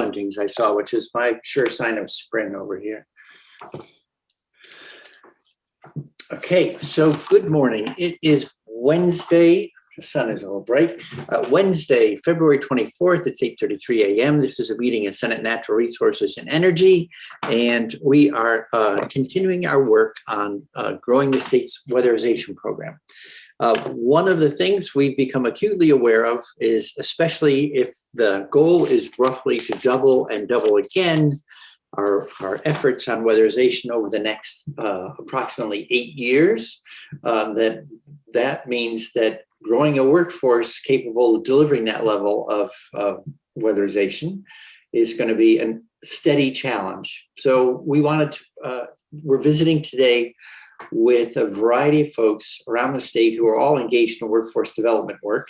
buntings I saw, which is my sure sign of spring over here. Okay, so good morning. It is Wednesday. The sun is a little bright. Wednesday, February 24th, it's 8:33 a.m. This is a meeting of Senate Natural Resources and Energy, and we are continuing our work on growing the state's weatherization program. One of the things we've become acutely aware of is, especially if the goal is roughly to double and double again, our efforts on weatherization over the next approximately 8 years, that means that growing a workforce capable of delivering that level of weatherization is going to be a steady challenge. So we're visiting today with a variety of folks around the state who are all engaged in workforce development work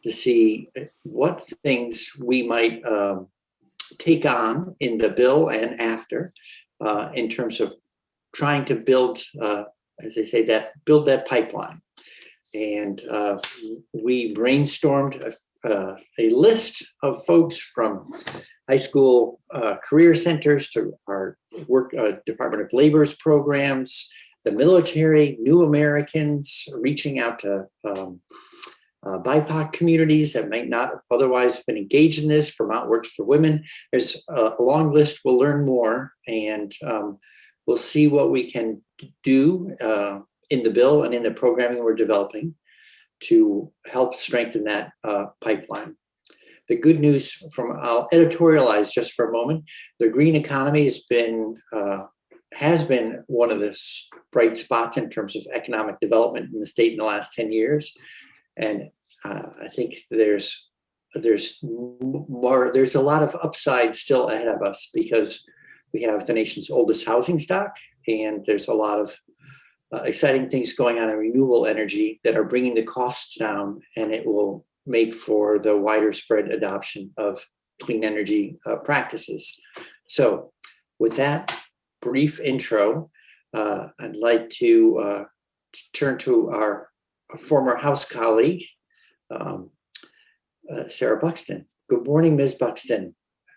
to see what things we might take on in the bill and after in terms of trying to build, as they say, build that pipeline. And we brainstormed a list of folks from high school career centers to our Department of Labor's programs, the military, new Americans, reaching out to BIPOC communities that might not have otherwise been engaged in this. Vermont Works for Women. There's a long list. We'll learn more, and we'll see what we can do in the bill and in the programming we're developing to help strengthen that pipeline. The good news I'll editorialize just for a moment. The green economy has been one of the bright spots in terms of economic development in the state in the last 10 years. And I think there's a lot of upside still ahead of us because we have the nation's oldest housing stock, and there's a lot of exciting things going on in renewable energy that are bringing the costs down, and it will make for the wider spread adoption of clean energy practices. So with that brief intro, I'd like to turn to our former House colleague, Sarah Buxton. Good morning, Ms. Buxton.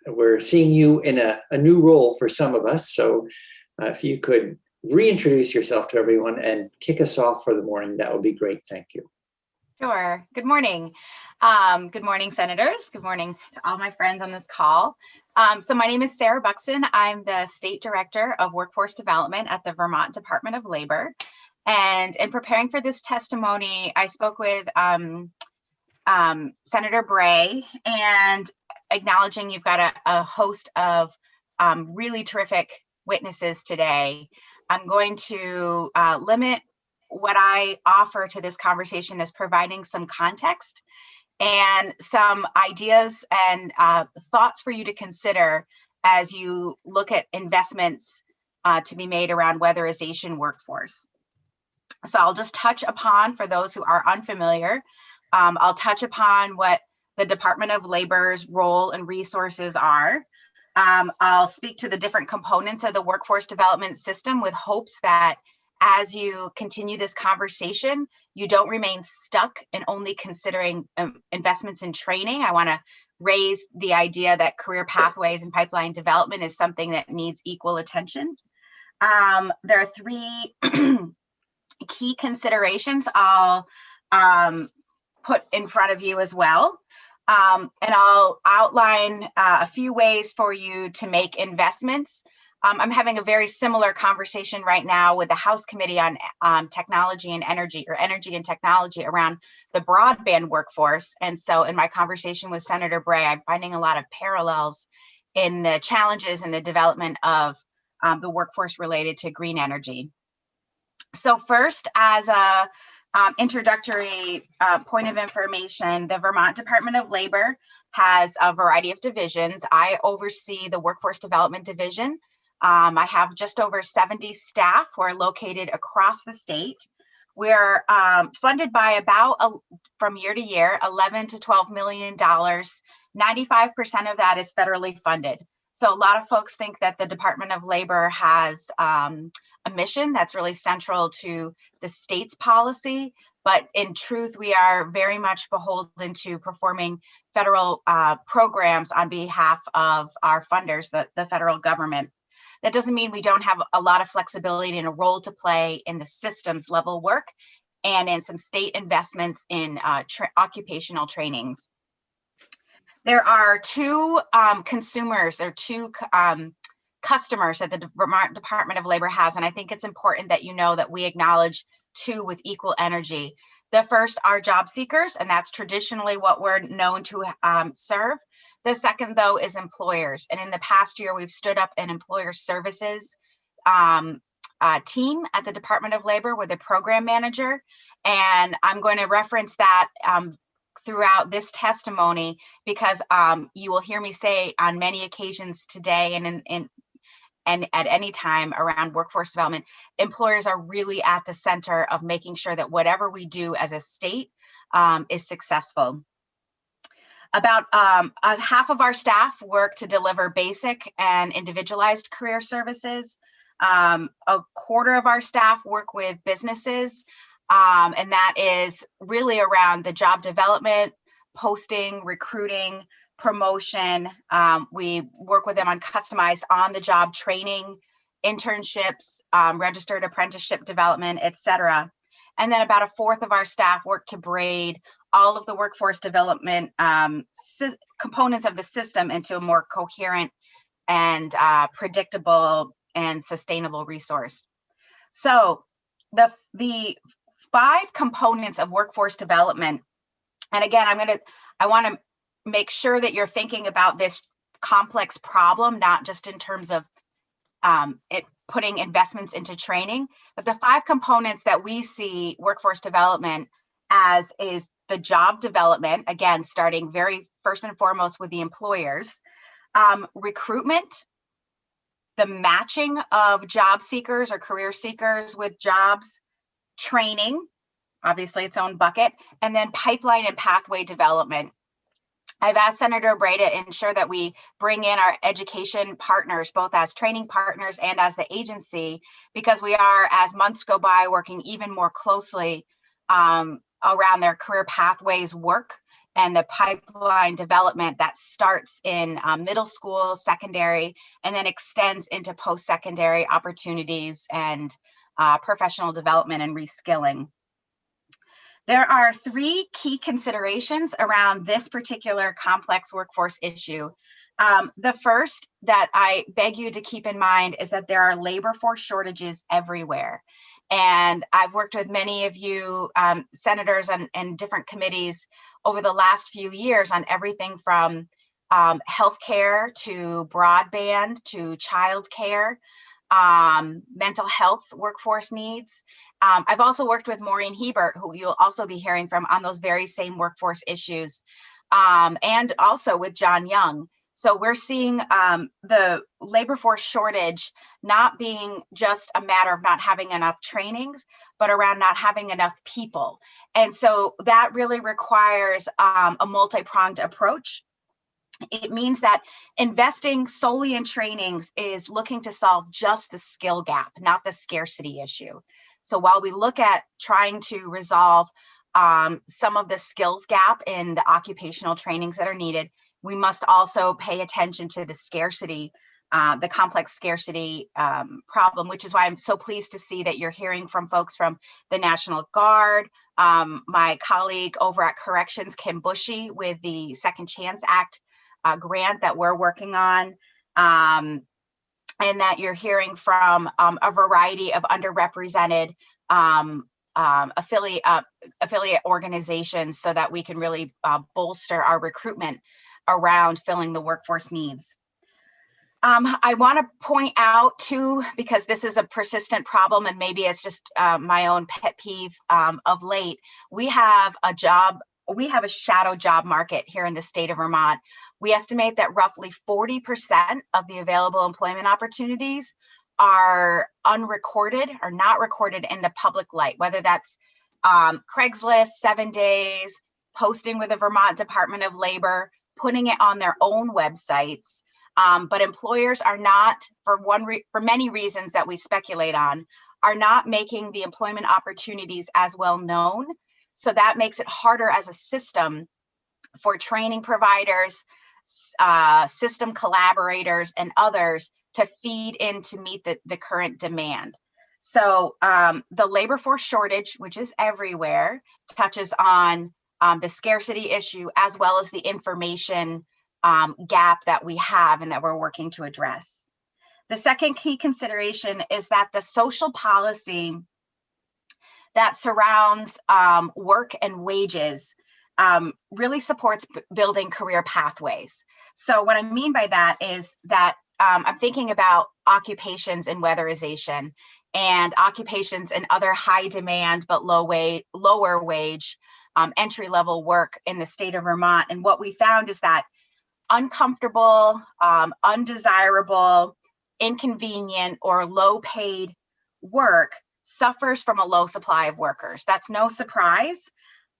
We're seeing you in a new role for some of us, so if you could reintroduce yourself to everyone and kick us off for the morning, that would be great. Thank you. Sure. Good morning. Good morning, Senators. Good morning to all my friends on this call. So my name is Sarah Buxton. I'm the State Director of Workforce Development at the Vermont Department of Labor. And in preparing for this testimony, I spoke with Senator Bray, and acknowledging you've got a host of really terrific witnesses today. I'm going to limit what I offer to this conversation as providing some context and some ideas and thoughts for you to consider as you look at investments to be made around weatherization workforce. So I'll just touch upon, for those who are unfamiliar, I'll touch upon what the Department of Labor's role and resources are. I'll speak to the different components of the workforce development system with hopes that as you continue this conversation, you don't remain stuck in only considering investments in training. I want to raise the idea that career pathways and pipeline development is something that needs equal attention. There are three key considerations I'll put in front of you as well. And I'll outline a few ways for you to make investments. I'm having a very similar conversation right now with the House Committee on Technology and Energy, or Energy and Technology, around the broadband workforce. And so in my conversation with Senator Bray, I'm finding a lot of parallels in the challenges in the development of the workforce related to green energy. So first, as a introductory point of information, the Vermont Department of Labor has a variety of divisions. I oversee the Workforce Development Division. I have just over 70 staff who are located across the state. We're funded by about, from year to year, $11 to $12 million. 95% of that is federally funded. So a lot of folks think that the Department of Labor has a mission that's really central to the state's policy, But in truth, we are very much beholden to performing federal programs on behalf of our funders, the federal government. That doesn't mean we don't have a lot of flexibility and a role to play in the systems level work and in some state investments in occupational trainings. There are two consumers, there are two customers that the Vermont Department of Labor has, and I think it's important that you know that we acknowledge two with equal energy. The first are job seekers, and that's traditionally what we're known to serve. The second, though, is employers. And in the past year, we've stood up an employer services team at the Department of Labor with a program manager. And I'm going to reference that throughout this testimony because you will hear me say on many occasions today and at any time around workforce development, employers are really at the center of making sure that whatever we do as a state is successful. About half of our staff work to deliver basic and individualized career services. A quarter of our staff work with businesses, and that is really around the job development, posting, recruiting, promotion. We work with them on customized on-the-job training, internships, registered apprenticeship development, et cetera. And then about a fourth of our staff work to braid all of the workforce development components of the system into a more coherent and predictable and sustainable resource. So the 5 components of workforce development, and again, I want to make sure that you're thinking about this complex problem, not just in terms of putting investments into training, but the 5 components that we see workforce development as is the job development, again, starting very first and foremost with the employers, recruitment, the matching of job seekers or career seekers with jobs, training, obviously its own bucket, and then pipeline and pathway development. I've asked Senator Bray to ensure that we bring in our education partners, both as training partners and as the agency, because we are, as months go by, working even more closely around their career pathways work and the pipeline development that starts in middle school, secondary, and then extends into post-secondary opportunities and professional development and reskilling. There are 3 key considerations around this particular complex workforce issue. The first that I beg you to keep in mind is that there are labor force shortages everywhere. And I've worked with many of you senators and different committees over the last few years on everything from healthcare to broadband to childcare, mental health workforce needs. I've also worked with Maureen Hebert, who you'll also be hearing from on those very same workforce issues, and also with John Young. So we're seeing the labor force shortage not being just a matter of not having enough trainings, but around not having enough people. And so that really requires a multi-pronged approach. It means that investing solely in trainings is looking to solve just the skill gap, not the scarcity issue. So while we look at trying to resolve some of the skills gap in the occupational trainings that are needed, we must also pay attention to the scarcity, the complex scarcity problem, which is why I'm so pleased to see that you're hearing from folks from the National Guard, my colleague over at Corrections, Kim Bushy, with the Second Chance Act grant that we're working on, and that you're hearing from a variety of underrepresented affiliate organizations so that we can really bolster our recruitment around filling the workforce needs. I want to point out too, because this is a persistent problem and maybe it's just my own pet peeve of late, we have a shadow job market here in the state of Vermont. We estimate that roughly 40% of the available employment opportunities are unrecorded or not recorded in the public light, whether that's Craigslist, 7 days, posting with the Vermont Department of Labor, putting it on their own websites. But employers are not, for many reasons that we speculate on, are not making the employment opportunities as well known So that makes it harder as a system for training providers, system collaborators, and others to feed in to meet the current demand. So the labor force shortage, which is everywhere, touches on the scarcity issue as well as the information gap that we have and that we're working to address. The second key consideration is that the social policy that surrounds work and wages really supports building career pathways. So what I mean by that is that I'm thinking about occupations in weatherization and occupations in other high demand but lower wage entry-level work in the state of Vermont. And what we found is that uncomfortable, undesirable, inconvenient, or low paid work suffers from a low supply of workers. That's no surprise,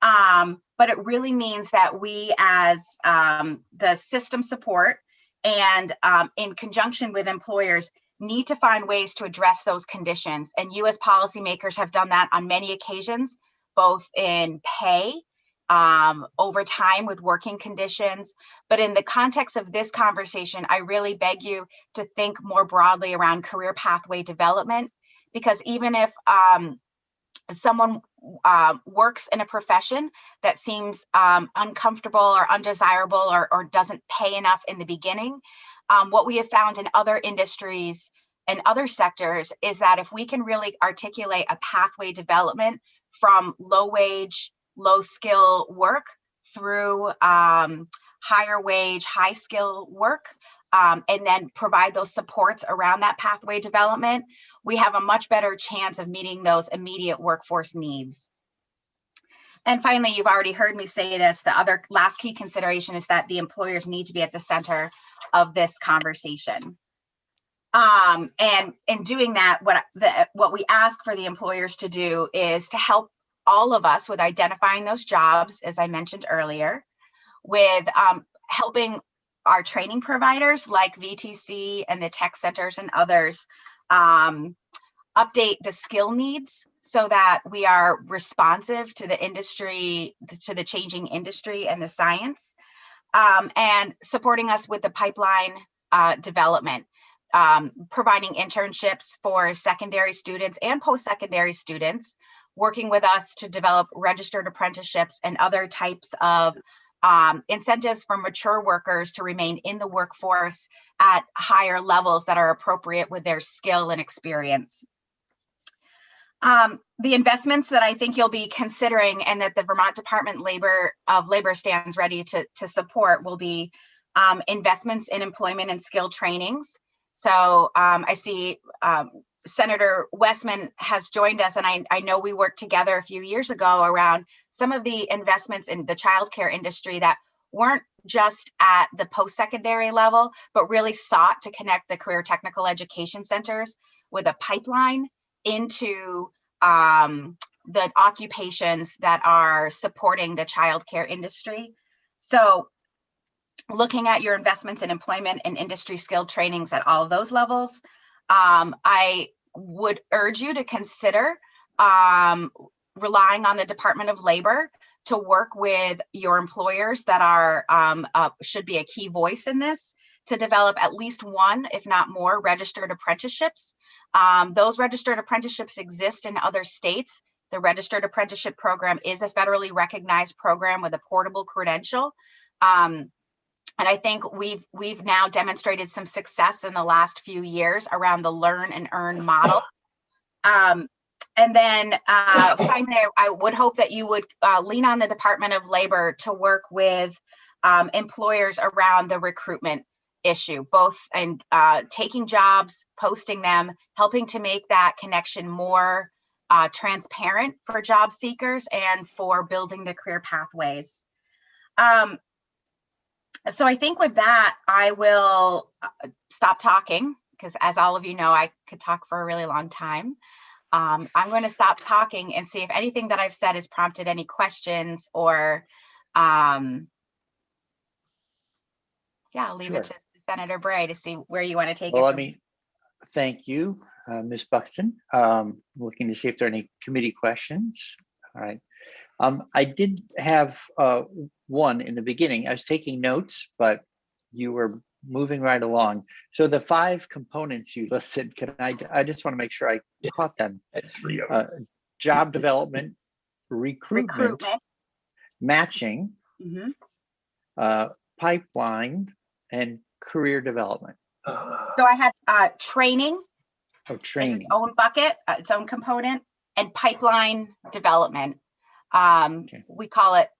but it really means that we as the system support and in conjunction with employers need to find ways to address those conditions. And you as policymakers have done that on many occasions, both in pay, over time with working conditions. But in the context of this conversation, I really beg you to think more broadly around career pathway development, because even if someone works in a profession that seems uncomfortable or undesirable or doesn't pay enough in the beginning, what we have found in other industries and other sectors is that if we can really articulate a pathway development from low wage, low skill work through higher wage, high skill work, and then provide those supports around that pathway development, we have a much better chance of meeting those immediate workforce needs. And finally, you've already heard me say this, the other last key consideration is that the employers need to be at the center of this conversation. And in doing that, what we ask for the employers to do is to help all of us with identifying those jobs, as I mentioned earlier, with helping our training providers like VTC and the tech centers and others update the skill needs so that we are responsive to the industry, to the changing industry and the science, and supporting us with the pipeline development, providing internships for secondary students and post-secondary students, working with us to develop registered apprenticeships and other types of incentives for mature workers to remain in the workforce at higher levels that are appropriate with their skill and experience. The investments that I think you'll be considering and that the Vermont Department of Labor stands ready to support will be investments in employment and skill trainings. So I see Senator Westman has joined us, and I know we worked together a few years ago around some of the investments in the childcare industry that weren't just at the post-secondary level, but really sought to connect the career technical education centers with a pipeline into the occupations that are supporting the childcare industry. So looking at your investments in employment and industry skill trainings at all of those levels, I would urge you to consider relying on the Department of Labor to work with your employers that are should be a key voice in this, to develop at least one, if not more, registered apprenticeships. Those registered apprenticeships exist in other states. The Registered Apprenticeship Program is a federally recognized program with a portable credential. And I think we've now demonstrated some success in the last few years around the learn and earn model. And then finally, I would hope that you would lean on the Department of Labor to work with employers around the recruitment issue, both in taking jobs, posting them, helping to make that connection more transparent for job seekers and for building the career pathways. So I think with that, I will stop talking, because as all of you know, I could talk for a really long time. I'm going to stop talking and see if anything that I've said has prompted any questions, or yeah, I'll leave it to Senator Bray to see where you want to take it. Well, thank you, Ms. Buxton. Looking to see if there are any committee questions. All right. I did have one in the beginning. I was taking notes, but you were moving right along. So the 5 components you listed, I just want to make sure I caught them. That's 3 of them. Job development, recruitment, Recruitment. matching, Mhm. pipeline, and career development. So I had training Oh, is training. its own bucket, its own component, and pipeline development. Okay. We call it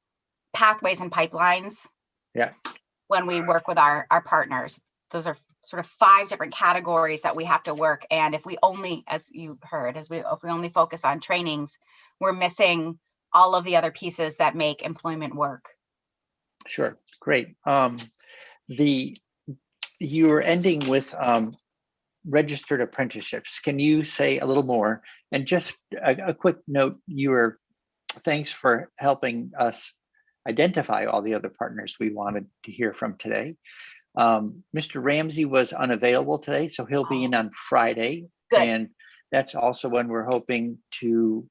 pathways and pipelines. Yeah. When we work with our partners, those are sort of 5 different categories that we have to work. And if we only, as you heard, if we only focus on trainings, we're missing all of the other pieces that make employment work. Sure. Great. You were ending with registered apprenticeships. Can you say a little more? And just a quick note, thanks for helping us identify all the other partners we wanted to hear from today. Mr. Ramsey was unavailable today, so he'll be in on Friday. Good. And that's also when we're hoping to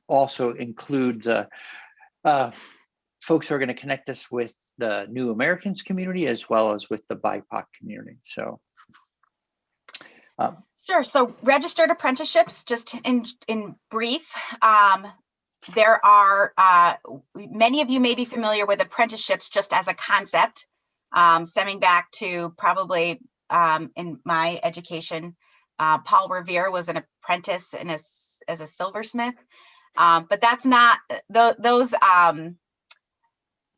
also include the folks who are going to connect us with the New Americans community as well as with the BIPOC community. So, sure. So registered apprenticeships, just in brief, there are many of you may be familiar with apprenticeships just as a concept, stemming back to probably in my education. Paul Revere was an apprentice as a silversmith, but that's not those.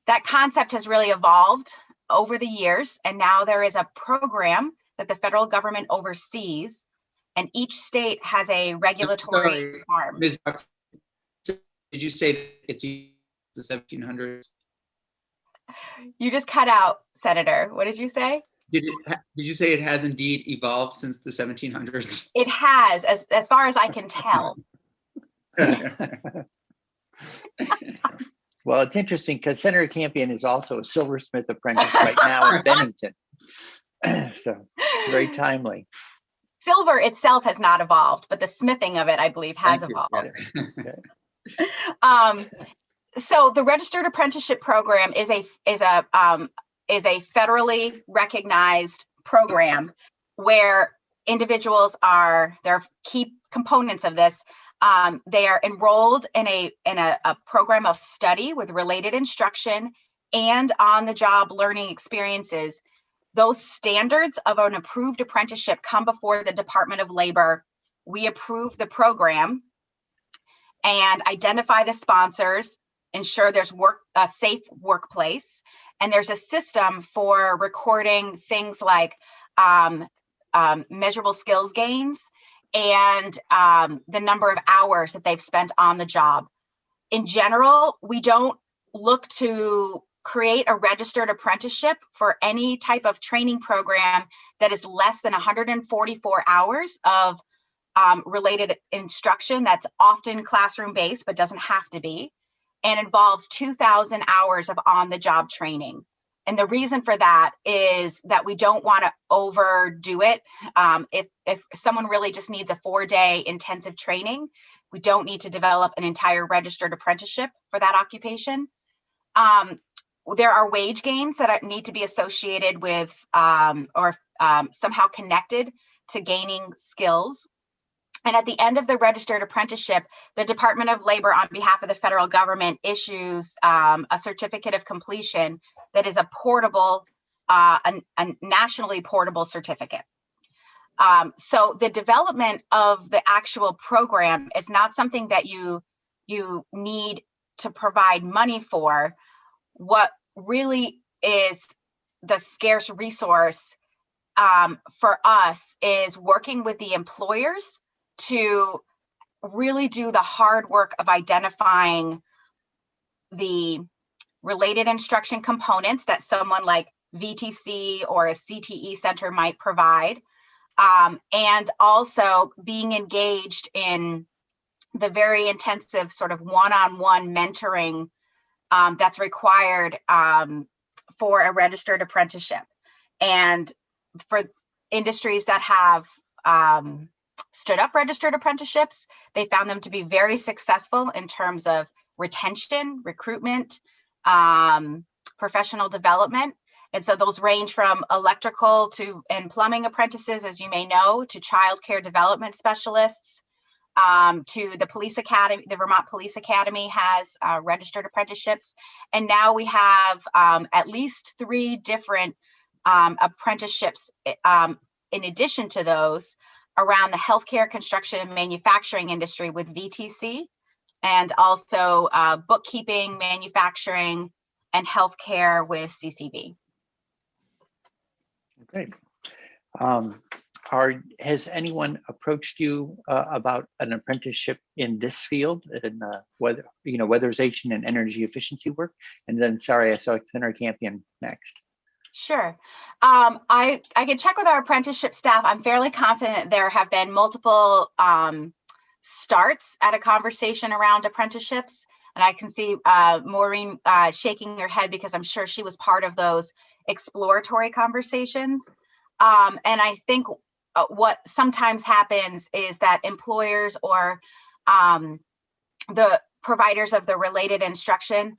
That concept has really evolved over the years, and now there is a program that the federal government oversees, and each state has a regulatory arm. Ms. Buxton, did you say it's the 1700s? You just cut out, Senator. What did you say? Did you say it has indeed evolved since the 1700s? It has, as far as I can tell. Well, it's interesting because Senator Campion is also a silversmith apprentice right now in Bennington. So it's very timely. Silver itself has not evolved, but the smithing of it, I believe, has evolved. So the registered apprenticeship program is a federally recognized program where individuals there are key components of this. They are enrolled in a program of study with related instruction and on-the-job learning experiences. Those standards of an approved apprenticeship come before the Department of Labor. We approve the program and identify the sponsors, ensure there's a safe workplace, and there's a system for recording things like measurable skills gains and the number of hours that they've spent on the job. In general, we don't look to create a registered apprenticeship for any type of training program that is less than 144 hours of related instruction that's often classroom-based, but doesn't have to be, and involves 2,000 hours of on-the-job training. And the reason for that is that we don't want to overdo it. If someone really just needs a 4-day intensive training, we don't need to develop an entire registered apprenticeship for that occupation. There are wage gains that need to be associated with or somehow connected to gaining skills. And at the end of the registered apprenticeship, the Department of Labor, on behalf of the federal government, issues a certificate of completion that is a portable, a nationally portable certificate. So the development of the actual program is not something that you need to provide money for. What really is the scarce resource for us is working with the employers to really do the hard work of identifying the related instruction components that someone like VTC or a CTE center might provide, and also being engaged in the very intensive sort of one-on-one mentoring that's required for a registered apprenticeship. And for industries that have stood up registered apprenticeships. They found them to be very successful in terms of retention, recruitment, professional development. And so those range from electrical and plumbing apprentices, as you may know, to child care development specialists, to the police academy. The Vermont Police Academy has registered apprenticeships. And now we have at least 3 different apprenticeships in addition to those around the healthcare, construction, and manufacturing industry with VTC, and also bookkeeping, manufacturing, and healthcare with CCV. Great. Has anyone approached you about an apprenticeship in this field, in weatherization and energy efficiency work? And then, sorry, I saw Senator Campion next. Sure. I can check with our apprenticeship staff. I'm fairly confident there have been multiple starts at a conversation around apprenticeships. And I can see Maureen shaking her head because I'm sure she was part of those exploratory conversations. And I think what sometimes happens is that employers or the providers of the related instruction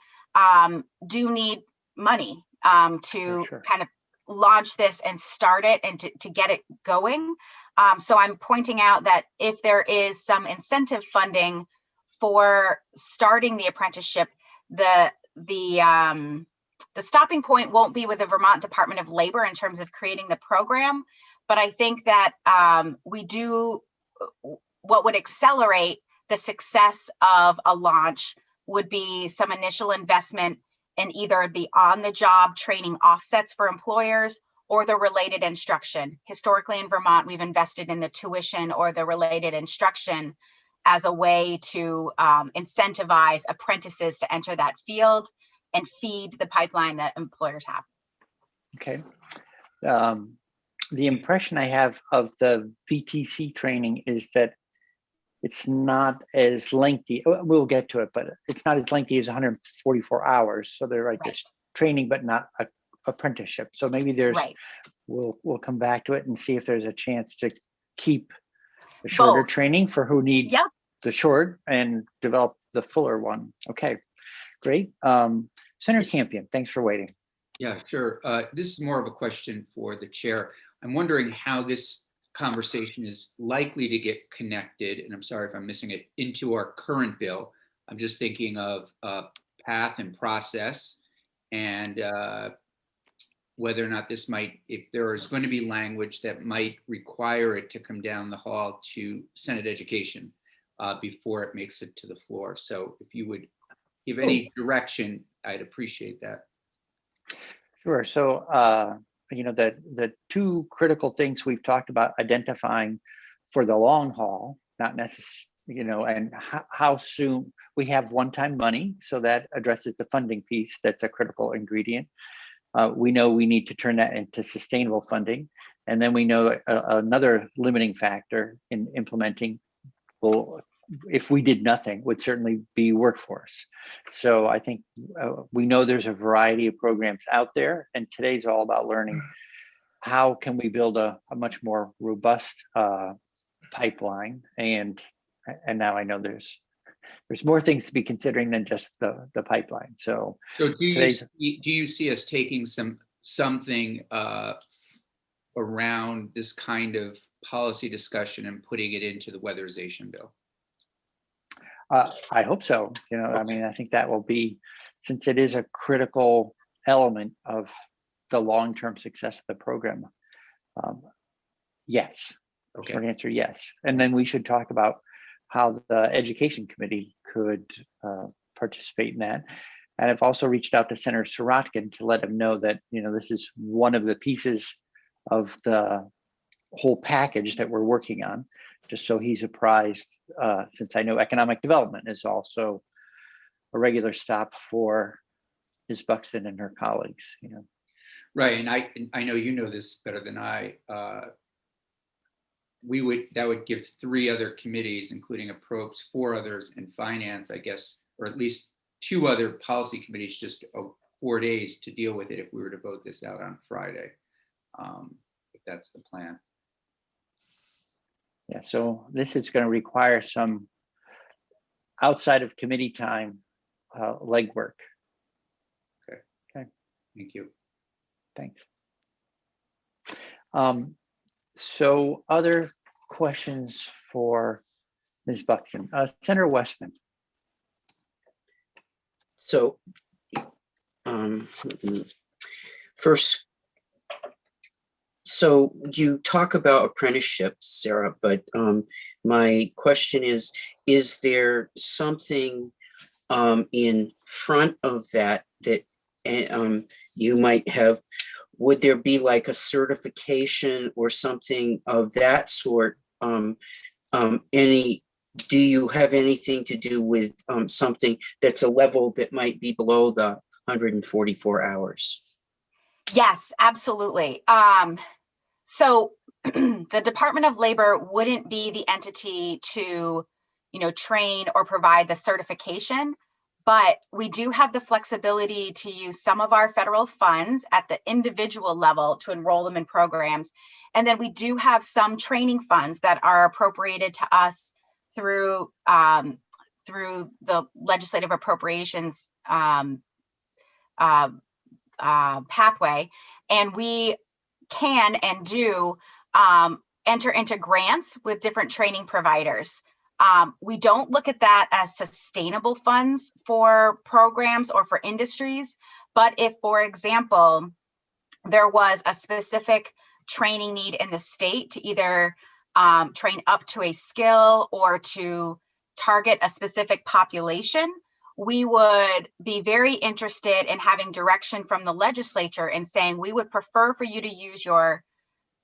do need money to kind of launch this and start it and to get it going. So I'm pointing out that if there is some incentive funding for starting the apprenticeship, the stopping point won't be with the Vermont Department of Labor in terms of creating the program, but I think that what would accelerate the success of a launch would be some initial investment in either the on-the-job training offsets for employers or the related instruction. Historically in Vermont, we've invested in the tuition or the related instruction as a way to incentivize apprentices to enter that field and feed the pipeline that employers have. Okay. The impression I have of the VTC training is that it's not as lengthy. We'll get to it, but it's not as lengthy as 144 hours. So they're like this training, but not a apprenticeship. So maybe there's, we'll come back to it and see if there's a chance to keep the shorter training for who need the short and develop the fuller one. Okay, great. Senator Campion, thanks for waiting. Yeah, sure. This is more of a question for the chair. I'm wondering how this conversation is likely to get connected, and I'm sorry if I'm missing it, into our current bill. I'm just thinking of path and process, and whether or not this might, if there is going to be language that might require it to come down the hall to Senate Education before it makes it to the floor. So if you would give any direction, I'd appreciate that. Sure. So, the 2 critical things we've talked about identifying for the long haul, not necessarily, and how soon we have one-time money. So that addresses the funding piece. That's a critical ingredient. We know we need to turn that into sustainable funding. And then we know another limiting factor in implementing, well, if we did nothing, would certainly be workforce. So I think we know there's a variety of programs out there, and today's all about learning how can we build a much more robust pipeline. And now I know there's more things to be considering than just the pipeline. So do you see us taking something around this kind of policy discussion and putting it into the weatherization bill? I hope so. I mean, I think that will be, since it is a critical element of the long-term success of the program. Yes. Okay. Short answer, yes. And then we should talk about how the Education Committee could participate in that. And I've also reached out to Senator Sirotkin to let him know that, this is one of the pieces of the whole package that we're working on, just so he's apprised, since I know economic development is also a regular stop for Ms. Buxton and her colleagues. Right, and I know you know this better than I. That would give 3 other committees, including appropriations, 4 others in finance, I guess, or at least 2 other policy committees, just 4 days to deal with it if we were to vote this out on Friday, if that's the plan. Yeah, so this is going to require some outside of committee time legwork. Okay. Okay. Thank you. Thanks. So other questions for Ms. Buxton? Senator Westman. So first, so you talk about apprenticeships, Sarah, but my question is there something in front of that that you might have, would there be like a certification or something of that sort? Do you have anything to do with something that's a level that might be below the 144 hours? Yes, absolutely. So the Department of Labor wouldn't be the entity to, train or provide the certification, but we do have the flexibility to use some of our federal funds at the individual level to enroll them in programs. And then we do have some training funds that are appropriated to us through the legislative appropriations pathway, and we can and do enter into grants with different training providers. We don't look at that as sustainable funds for programs or for industries, but if, for example, there was a specific training need in the state to either train up to a skill or to target a specific population, we would be very interested in having direction from the legislature and saying we would prefer for you to use your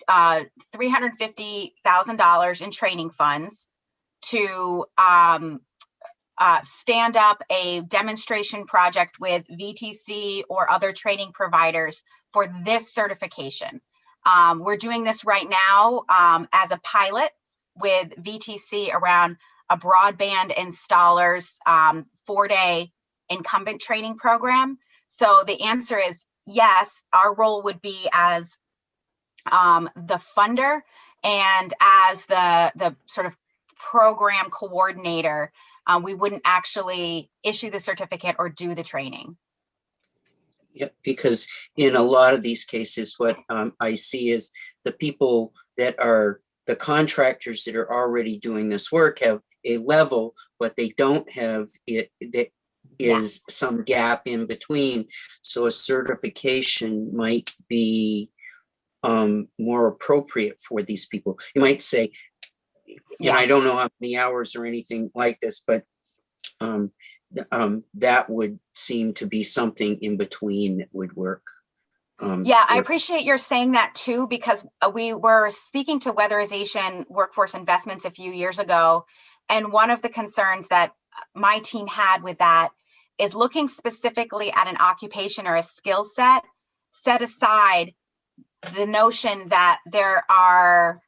$350,000 in training funds to stand up a demonstration project with VTC or other training providers for this certification. We're doing this right now as a pilot with VTC around a broadband installer's 4-day incumbent training program. So the answer is yes, our role would be as the funder and as the sort of program coordinator. We wouldn't actually issue the certificate or do the training. Yeah, because in a lot of these cases, what I see is the people that are the contractors that are already doing this work have a level, but they don't have it. That is some gap in between. So a certification might be more appropriate for these people. You might say, and I don't know how many hours or anything like this, but that would seem to be something in between that would work. I appreciate your saying that too, because we were speaking to Weatherization Workforce Investments a few years ago. And one of the concerns that my team had with that is looking specifically at an occupation or a skill set aside the notion that there are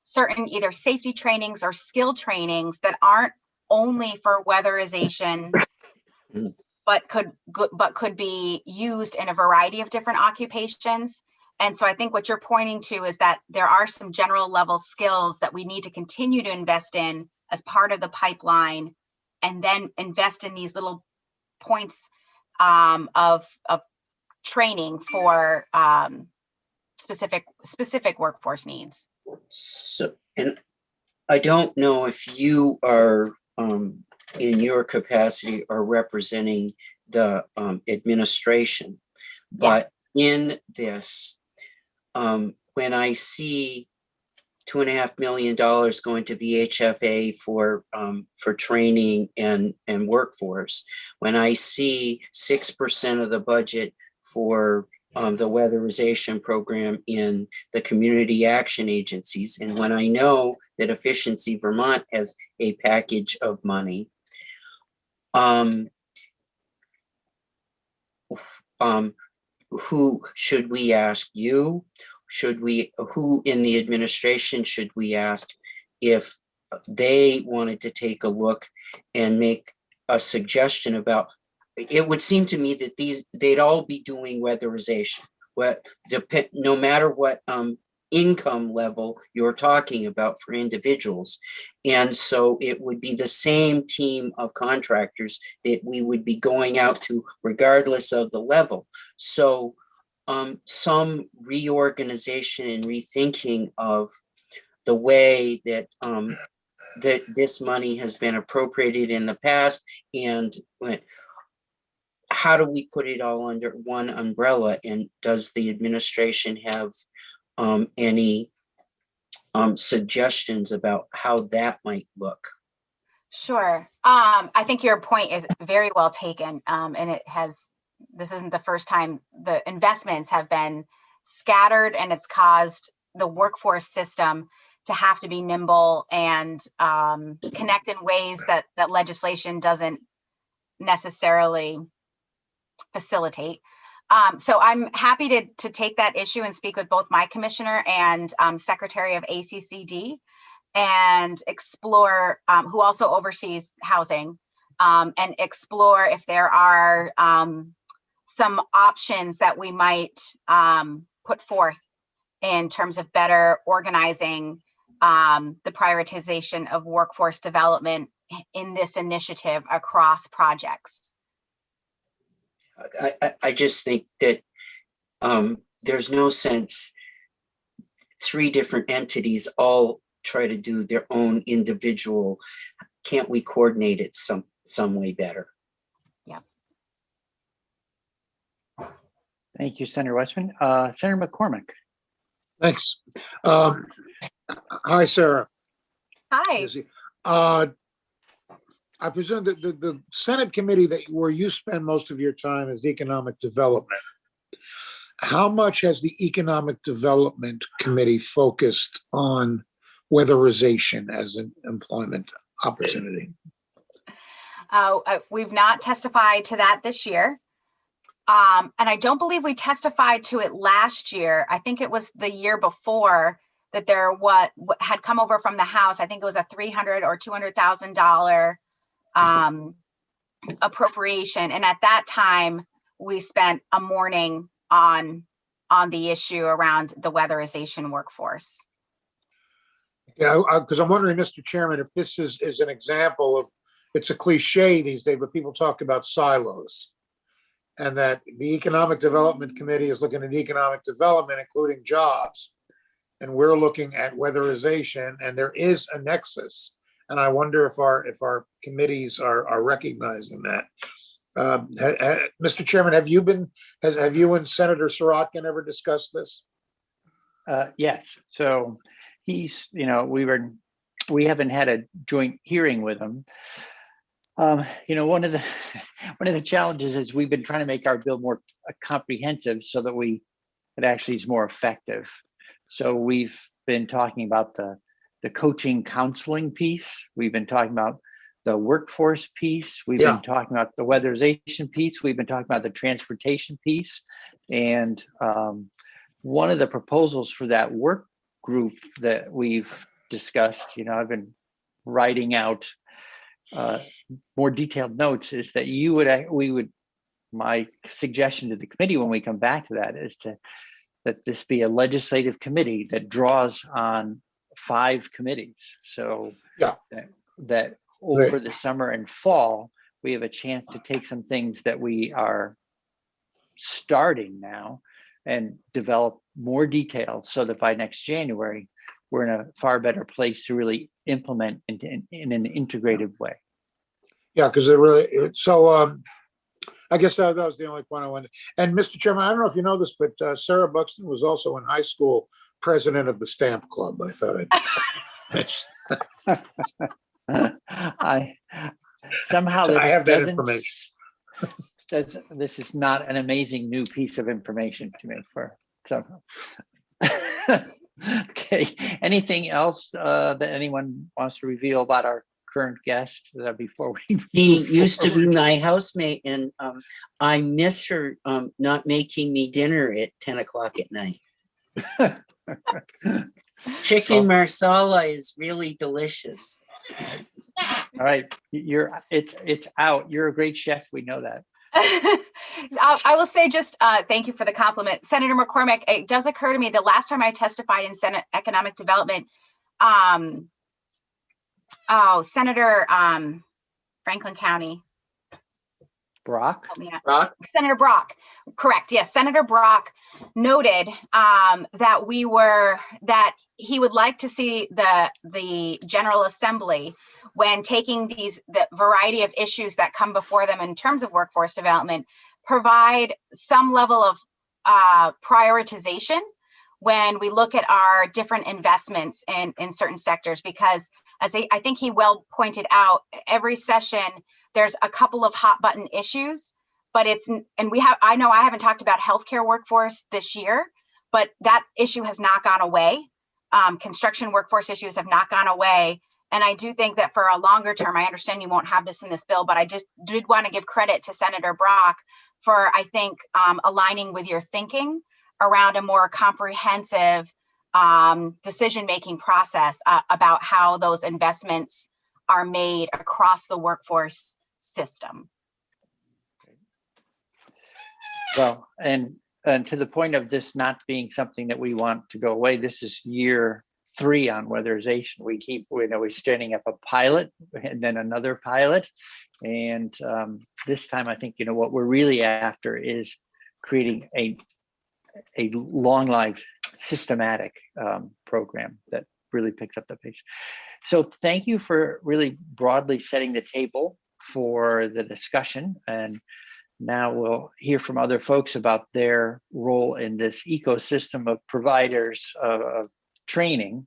certain either safety trainings or skill trainings that aren't only for weatherization, but could be used in a variety of different occupations. And so I think what you're pointing to is that there are some general level skills that we need to continue to invest in as part of the pipeline, and then invest in these little points of training for specific workforce needs. So, and I don't know if you are in your capacity are representing the administration, but in this, when I see $2.5 million going to VHFA for training and workforce, when I see 6% of the budget for the weatherization program in the community action agencies, and when I know that Efficiency Vermont has a package of money, who should we ask? You? Who in the administration should we ask if they wanted to take a look and make a suggestion about? It would seem to me that they'd all be doing weatherization. No matter what income level you're talking about for individuals. And so it would be the same team of contractors that we would be going out to regardless of the level. So some reorganization and rethinking of the way that that this money has been appropriated in the past, and how do we put it all under one umbrella? And does the administration have any suggestions about how that might look? Sure. I think your point is very well taken. And this isn't the first time the investments have been scattered, and it's caused the workforce system to have to be nimble and connect in ways that legislation doesn't necessarily facilitate. So I'm happy to take that issue and speak with both my commissioner and secretary of ACCD, and explore, who also oversees housing, and explore if there are some options that we might put forth in terms of better organizing the prioritization of workforce development in this initiative across projects. I just think that there's no sense 3 different entities all try to do their own individual. Can't we coordinate it some way better? Yeah. Thank you, Senator Westman. Senator McCormick. Thanks. Hi, Sarah. Hi. I presume that the Senate committee where you spend most of your time is economic development. How much has the Economic Development Committee focused on weatherization as an employment opportunity? We've not testified to that this year. And I don't believe we testified to it last year. I think it was the year before that there what had come over from the House. I think it was a $300,000 or $200,000 appropriation. And at that time, we spent a morning on the issue around the weatherization workforce. Yeah, because I'm wondering, Mr. Chairman, if this is an example of, it's a cliche these days, but people talk about silos. And that the Economic Development Committee is looking at economic development, including jobs. And we're looking at weatherization, and there is a nexus. And I wonder if our committees are recognizing that. Mr. Chairman, have you and Senator Sirotkin ever discussed this? Yes. So he's, we haven't had a joint hearing with him. One of the challenges is we've been trying to make our bill more comprehensive so that it actually is more effective. So we've been talking about the coaching counseling piece. We've been talking about the workforce piece. We've been talking about the weatherization piece. We've been talking about the transportation piece. And one of the proposals for that work group that we've discussed, I've been writing out more detailed notes, is that my suggestion to the committee when we come back to that is that this be a legislative committee that draws on 5 committees. So that over the summer and fall, we have a chance to take some things that we are starting now and develop more details so that by next January, we're in a far better place to really implement in an integrative way. Yeah, because I guess that was the only point I wanted. And Mr. Chairman, I don't know if you know this, but Sarah Buxton was also in high school president of the Stamp Club. I thought I somehow so I have that information. This is not an amazing new piece of information to me Okay. Anything else that anyone wants to reveal about our current guest before we? He used to be my housemate, and I miss her not making me dinner at 10 o'clock at night. Chicken marsala is really delicious. All right, it's out. You're a great chef. We know that. I will say just thank you for the compliment. Senator McCormick, it does occur to me the last time I testified in Senate Economic Development, Senator Franklin County. Brock? Help me out. Brock? Senator Brock, correct. Yes, Senator Brock noted that he would like to see the General Assembly, when taking the variety of issues that come before them in terms of workforce development, provide some level of prioritization when we look at our different investments in certain sectors, because as I think he well pointed out, every session there's a couple of hot button issues, but I know I haven't talked about healthcare workforce this year, but that issue has not gone away. Construction workforce issues have not gone away. And I do think that for a longer term, I understand you won't have this in this bill, but I just did want to give credit to Senator Brock for, I think, aligning with your thinking around a more comprehensive decision-making process about how those investments are made across the workforce system. Well, and to the point of this not being something that we want to go away, this is year 3 on weatherization. We're standing up a pilot and then another pilot. And this time, I think, what we're really after is creating a long life systematic program that really picks up the pace. So thank you for really broadly setting the table for the discussion. And now we'll hear from other folks about their role in this ecosystem of providers of training,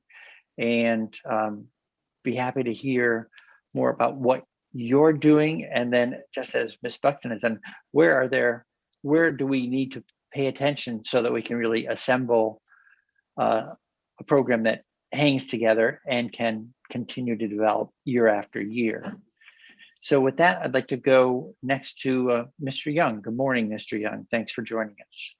and be happy to hear more about what you're doing. And then, just as Ms. Buxton has done, where do we need to pay attention so that we can really assemble a program that hangs together and can continue to develop year after year. So with that, I'd like to go next to Mr. Young. Good morning, Mr. Young. Thanks for joining us.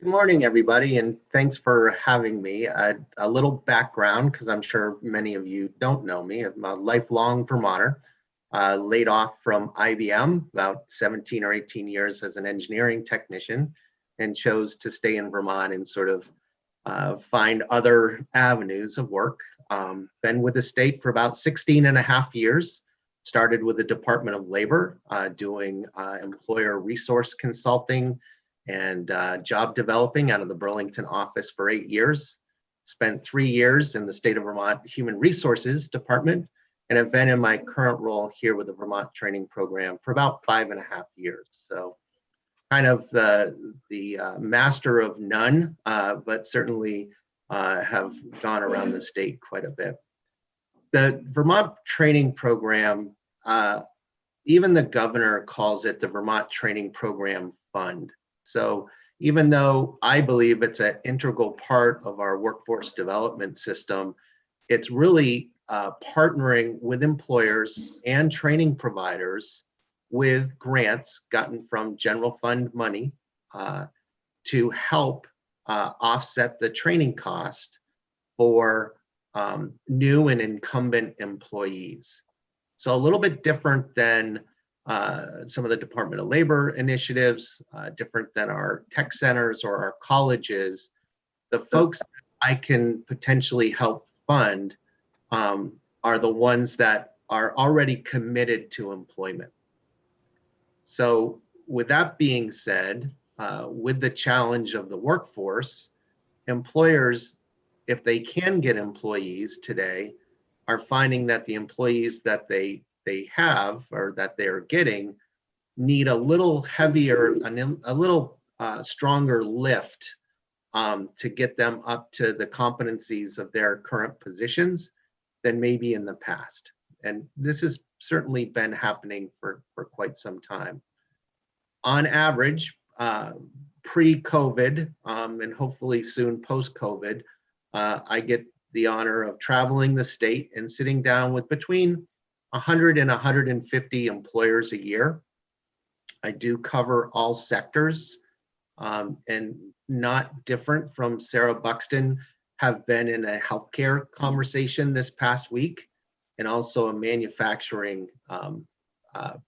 Good morning, everybody, and thanks for having me. A little background, because I'm sure many of you don't know me. I'm a lifelong Vermonter, laid off from IBM about 17 or 18 years as an engineering technician, and chose to stay in Vermont and sort of find other avenues of work. Been with the state for about 16 and a half years. Started with the Department of Labor, doing employer resource consulting and job developing out of the Burlington office for 8 years. Spent 3 years in the state of Vermont Human Resources Department, and have been in my current role here with the Vermont Training Program for about 5.5 years. So kind of the master of none, but certainly have gone around the state quite a bit. The Vermont Training Program, even the governor calls it the Vermont Training Program Fund. So even though I believe it's an integral part of our workforce development system, it's really partnering with employers and training providers with grants gotten from general fund money to help offset the training cost for new and incumbent employees. So a little bit different than some of the Department of Labor initiatives, different than our tech centers or our colleges. The folks that I can potentially help fund are the ones that are already committed to employment. So with that being said, with the challenge of the workforce, employers, if they can get employees today, are finding that the employees that they have or that they're getting need a little heavier, a little stronger lift to get them up to the competencies of their current positions than maybe in the past. And this has certainly been happening for quite some time. On average, pre-COVID and hopefully soon post-COVID, I get the honor of traveling the state and sitting down with between 100 and 150 employers a year. I do cover all sectors, and not different from Sarah Buxton, have been in a healthcare conversation this past week, and also a manufacturing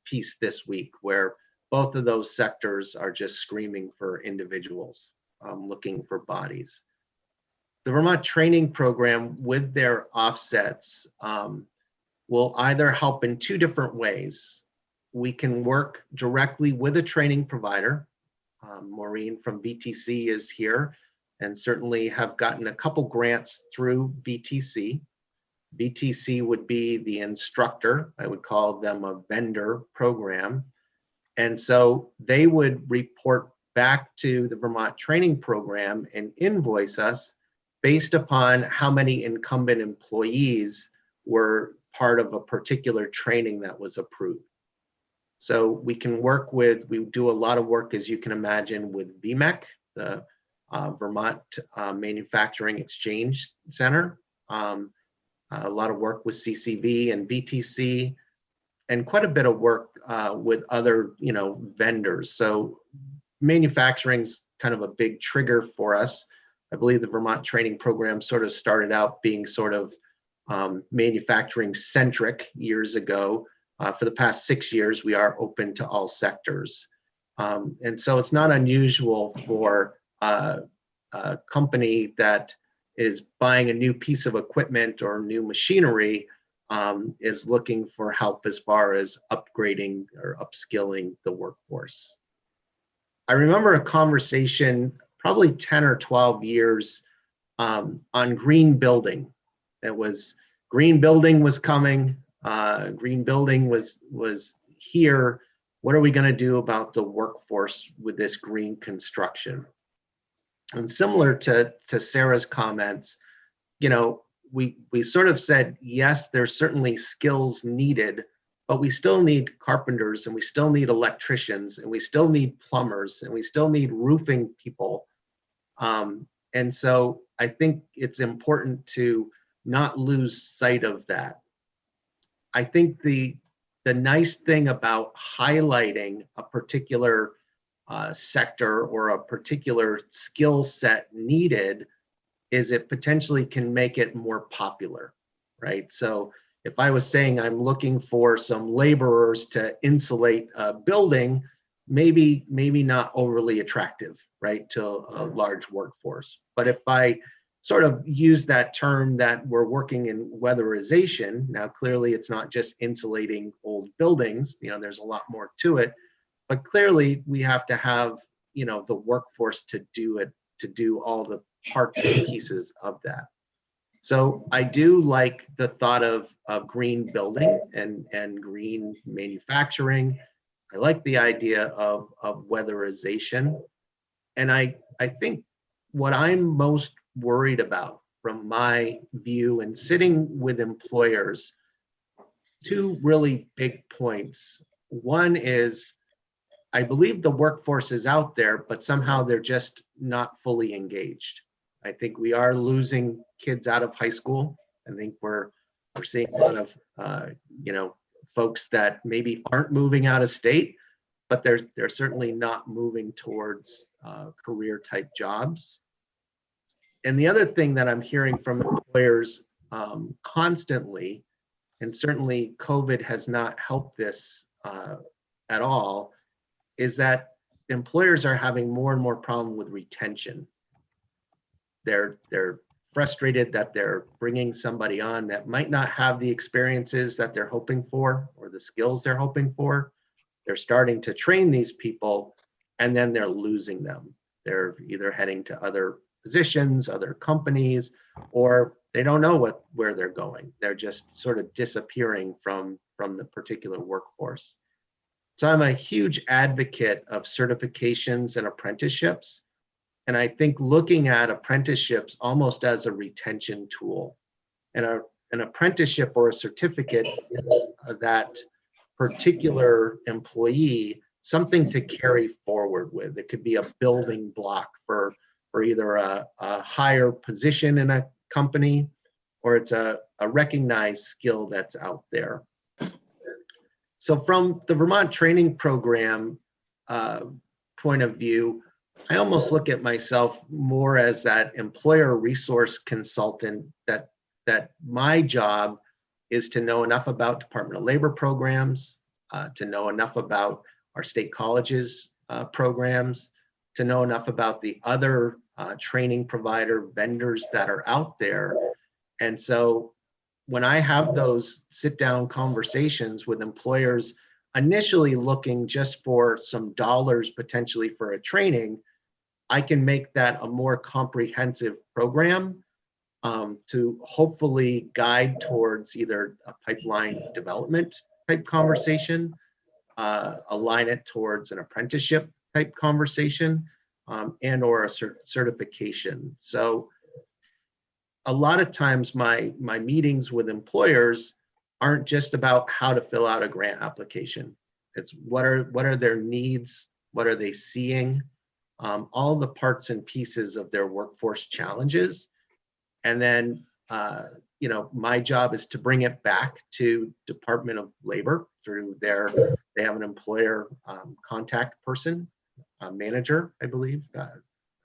piece this week, where both of those sectors are just screaming for individuals, looking for bodies. The Vermont training program with their offsets will either help in two different ways. We can work directly with a training provider. Maureen from VTC is here and certainly have gotten a couple grants through VTC. VTC would be the instructor. I would call them a vendor program. And so they would report back to the Vermont training program and invoice us based upon how many incumbent employees were part of a particular training that was approved. So we can work with, we do a lot of work, as you can imagine, with VMEC, the Vermont Manufacturing Exchange Center, a lot of work with CCV and VTC, and quite a bit of work with other, vendors. So manufacturing's kind of a big trigger for us. I believe the Vermont training program sort of started out being sort of manufacturing centric years ago. For the past 6 years, we are open to all sectors. And so it's not unusual for a company that is buying a new piece of equipment or new machinery is looking for help as far as upgrading or upskilling the workforce. I remember a conversation probably 10 or 12 years on green building. It was green building was coming. Green building was here. What are we going to do about the workforce with this green construction? And similar to Sarah's comments, we sort of said, yes, there's certainly skills needed, but we still need carpenters and we still need electricians and we still need plumbers and we still need roofing people. And so I think it's important to not lose sight of that. I think the nice thing about highlighting a particular sector or a particular skill set needed is it potentially can make it more popular, right? So if I was saying I'm looking for some laborers to insulate a building, maybe not overly attractive, right, to a large workforce. But if I sort of use that term that we're working in weatherization, now clearly it's not just insulating old buildings, there's a lot more to it, but clearly we have to have, the workforce to do it, to do all the parts and pieces of that. So I do like the thought of green building and green manufacturing. I like the idea of weatherization. And I think what I'm most worried about from my view and sitting with employers, two really big points. One is, I believe the workforce is out there, but somehow they're just not fully engaged. I think we are losing kids out of high school. I think we're seeing a lot of folks that maybe aren't moving out of state, but they're certainly not moving towards career type jobs. And the other thing that I'm hearing from employers constantly, and certainly COVID has not helped this at all, is that employers are having more and more problem with retention. They're frustrated that they're bringing somebody on that might not have the experiences that they're hoping for or the skills they're hoping for. They're starting to train these people and then they're losing them. They're either heading to other positions, other companies, or they don't know where they're going. They're just sort of disappearing from the particular workforce. So I'm a huge advocate of certifications and apprenticeships. And I think looking at apprenticeships almost as a retention tool. And an apprenticeship or a certificate gives that particular employee something to carry forward with. It could be a building block for either a higher position in a company, or it's a recognized skill that's out there. So from the Vermont training program point of view, I almost look at myself more as that employer resource consultant that my job is to know enough about Department of Labor programs, to know enough about our state colleges programs, to know enough about the other training provider vendors that are out there. And so when I have those sit down conversations with employers, initially looking just for some dollars potentially for a training, I can make that a more comprehensive program to hopefully guide towards either a pipeline development type conversation, align it towards an apprenticeship type conversation, and or a certification. So a lot of times my meetings with employers aren't just about how to fill out a grant application. It's what are their needs, what are they seeing, all the parts and pieces of their workforce challenges. And then, you know, my job is to bring it back to Department of Labor through they have an employer contact person, manager, I believe. I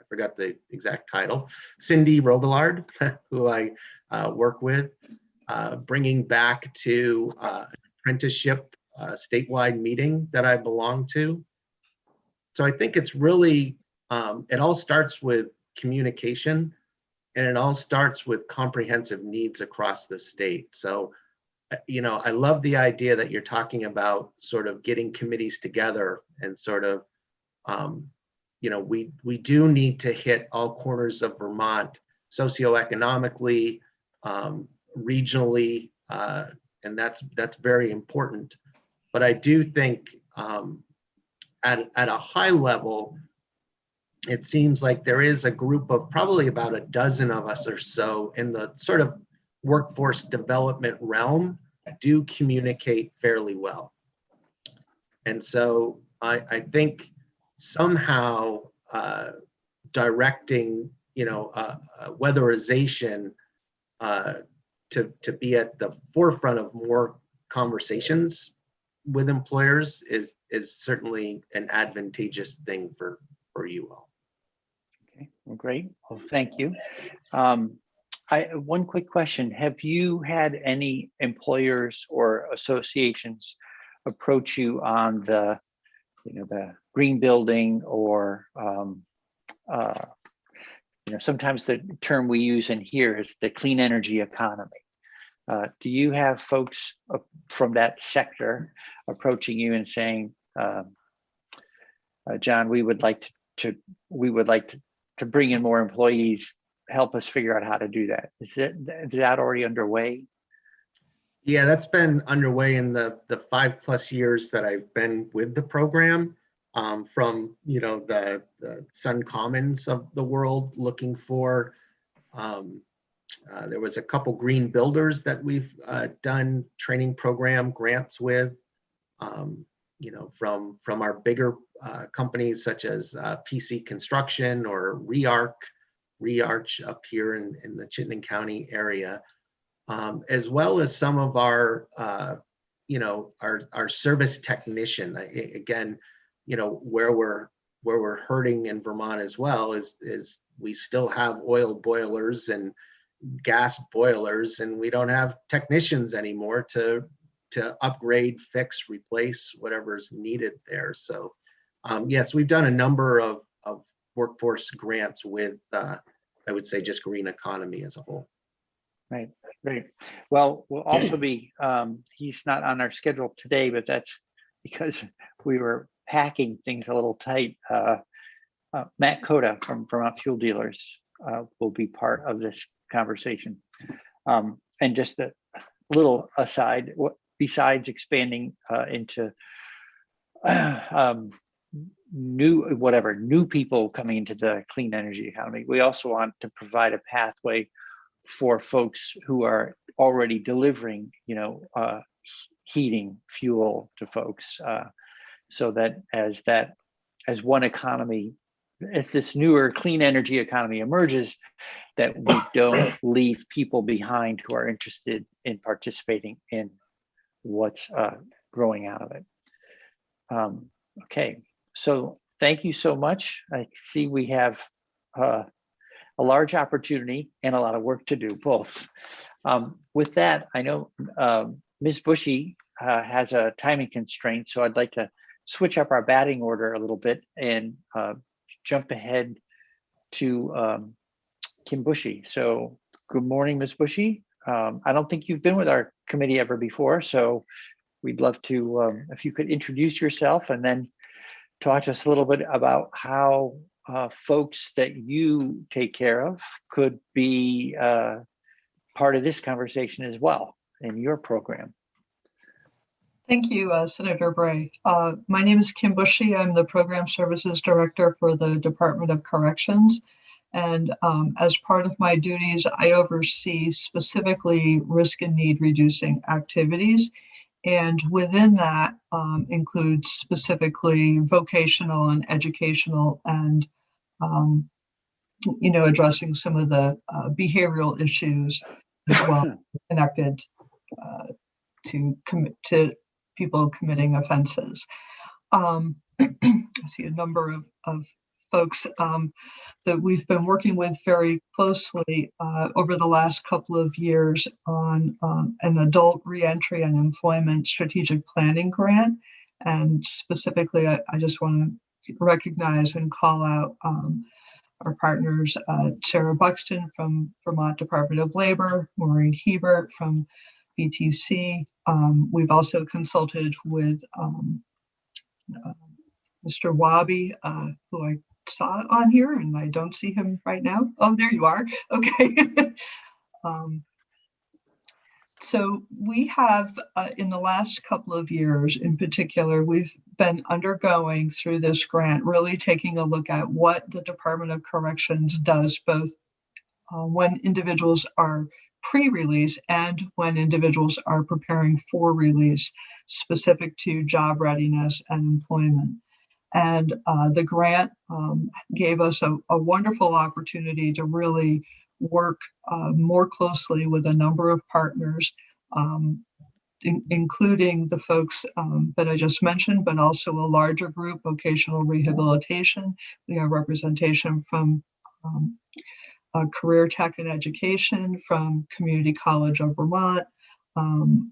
forgot the exact title. Cindy Robillard, who I work with, bringing back to apprenticeship statewide meeting that I belong to. So I think it's really, it all starts with communication, and it all starts with comprehensive needs across the state. So, you know, I love the idea that you're talking about sort of getting committees together and sort of, you know, we do need to hit all corners of Vermont socioeconomically, regionally, and that's very important. But I do think at a high level, it seems like there is a group of probably about a dozen of us or so in the sort of workforce development realm do communicate fairly well. And so I think somehow directing, you know, weatherization to be at the forefront of more conversations with employers is certainly an advantageous thing for you all. Okay, well, great. Well, thank you. One quick question. Have you had any employers or associations approach you on the, you know, the green building or, you know, sometimes the term we use in here is the clean energy economy. Do you have folks from that sector approaching you and saying, John, we would like to bring in more employees, help us figure out how to do that? Is that already underway? Yeah, that's been underway in the 5+ years that I've been with the program. From, you know, the Sun Commons of the world looking for, there was a couple green builders that we've done training program grants with, you know, from our bigger companies such as PC Construction or Rearch up here in the Chittenden County area, as well as some of our, you know, our service technician. Again, you know, where we're hurting in Vermont as well is we still have oil boilers and gas boilers, and we don't have technicians anymore to upgrade, fix, replace whatever's needed there. So yes, we've done a number of workforce grants with, I would say, just green economy as a whole. Right, great. Well, we'll also be, he's not on our schedule today, but that's because we were packing things a little tight. Matt Coda from Vermont Fuel Dealers will be part of this conversation. And just a little aside, besides expanding into new people coming into the clean energy economy, we also want to provide a pathway for folks who are already delivering, you know, heating fuel to folks, so that as one economy, as this newer clean energy economy emerges, that we don't leave people behind who are interested in participating in what's growing out of it. Okay, so thank you so much. I see we have a large opportunity and a lot of work to do, both. With that, I know Ms. Bushy has a timing constraint, so I'd like to switch up our batting order a little bit and jump ahead to Kim Bushy. So good morning, Ms. Bushy. I don't think you've been with our committee ever before, so we'd love to, if you could introduce yourself and then talk to us a little bit about how folks that you take care of could be part of this conversation as well in your program. Thank you, Senator Bray. My name is Kim Bushy. I'm the Program Services Director for the Department of Corrections. And as part of my duties, I oversee specifically risk and need reducing activities. And within that includes specifically vocational and educational and, addressing some of the behavioral issues as well connected to people committing offenses. I see a number of folks that we've been working with very closely over the last couple of years on an adult reentry and employment strategic planning grant. And specifically, I just want to recognize and call out our partners, Sarah Buxton from Vermont Department of Labor, Maureen Hebert from VTC. We've also consulted with Mr. Wabi, who I saw on here, and I don't see him right now. Oh, there you are. Okay. So we have, in the last couple of years in particular, we've been undergoing through this grant, really taking a look at what the Department of Corrections does, both when individuals are pre-release and when individuals are preparing for release, specific to job readiness and employment. And the grant gave us a wonderful opportunity to really work more closely with a number of partners, including the folks that I just mentioned, but also a larger group, vocational rehabilitation. We have representation from Career Tech and Education, from Community College of Vermont.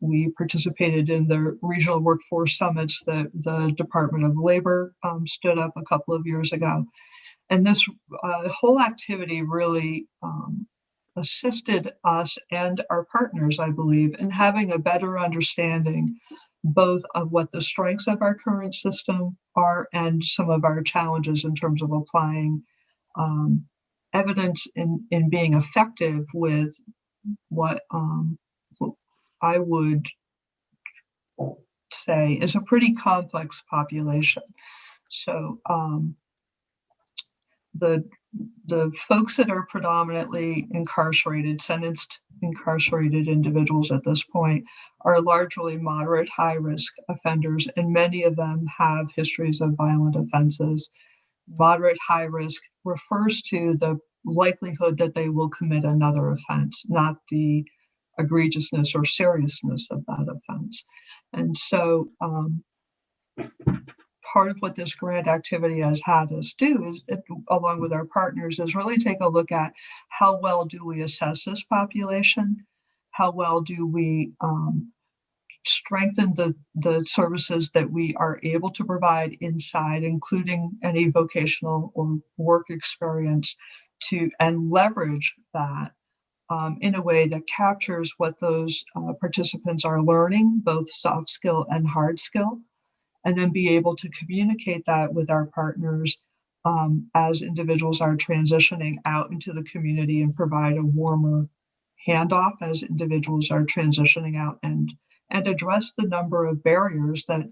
We participated in the regional workforce summits that the Department of Labor stood up a couple of years ago. And this whole activity really assisted us and our partners, I believe, in having a better understanding both of what the strengths of our current system are and some of our challenges in terms of applying evidence in being effective with what I would say is a pretty complex population. So the folks that are predominantly incarcerated, sentenced incarcerated individuals at this point are largely moderate high risk offenders, and many of them have histories of violent offenses. Moderate high risk refers to the likelihood that they will commit another offense, not the egregiousness or seriousness of that offense. And so part of what this grant activity has had us do is, along with our partners, is really take a look at how well do we assess this population? How well do we strengthen the services that we are able to provide inside, including any vocational or work experience, and leverage that in a way that captures what those participants are learning, both soft skill and hard skill, and then be able to communicate that with our partners as individuals are transitioning out into the community and provide a warmer handoff as individuals are transitioning out and address the number of barriers that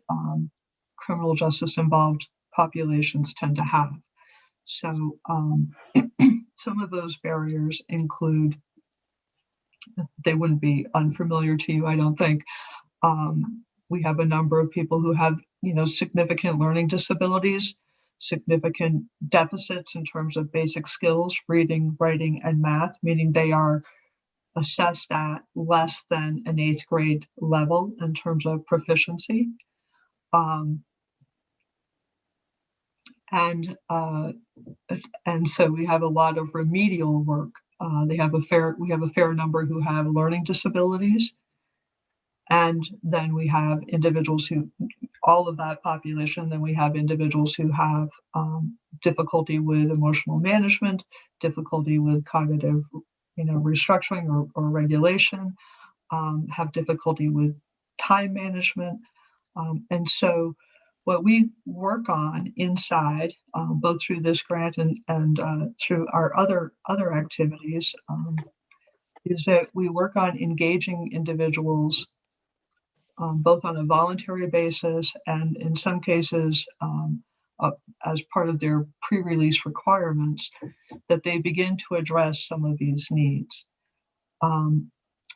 criminal justice involved populations tend to have. So some of those barriers include, they wouldn't be unfamiliar to you, I don't think. We have a number of people who have, significant learning disabilities, significant deficits in terms of basic skills, reading, writing, and math, meaning they are assessed at less than an 8th grade level in terms of proficiency. And so we have a lot of remedial work. We have a fair number who have learning disabilities. And then we have individuals who, all of that population, then we have individuals who have difficulty with emotional management, difficulty with cognitive, restructuring or regulation, have difficulty with time management. And so what we work on inside, both through this grant and through our other activities, is that we work on engaging individuals both on a voluntary basis and in some cases as part of their pre-release requirements, that they begin to address some of these needs.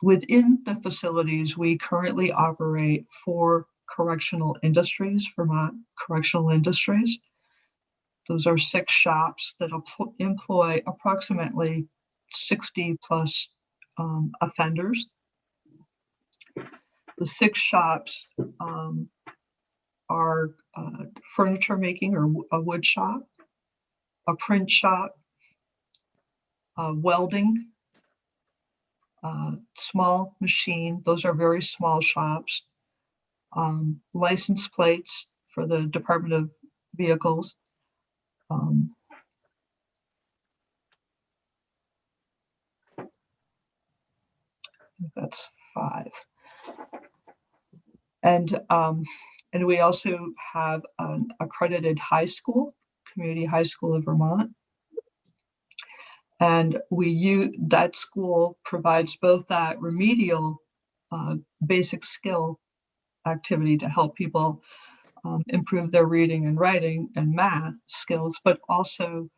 Within the facilities, we currently operate 4 correctional industries, Vermont Correctional Industries. Those are 6 shops that employ approximately 60 plus offenders. The 6 shops are furniture making or a wood shop, a print shop, welding, small machine. Those are very small shops. License plates for the Department of Vehicles. I think that's 5. And we also have an accredited high school, Community High School of Vermont. And that school provides both that remedial basic skill activity to help people improve their reading and writing and math skills, but also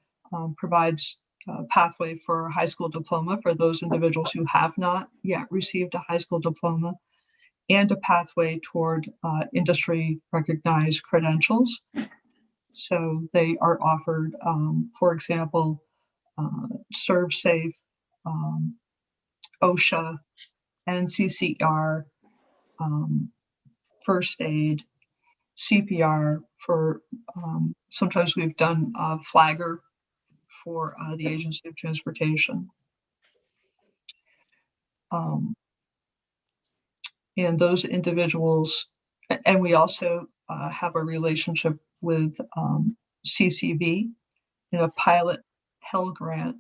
provides a pathway for a high school diploma for those individuals who have not yet received a high school diploma, and a pathway toward industry recognized credentials. So they are offered, for example, ServSafe, OSHA, NCCR, first aid, CPR for, sometimes we've done Flagger for the Agency of Transportation. And those individuals, and we also have a relationship with CCV in a pilot Pell Grant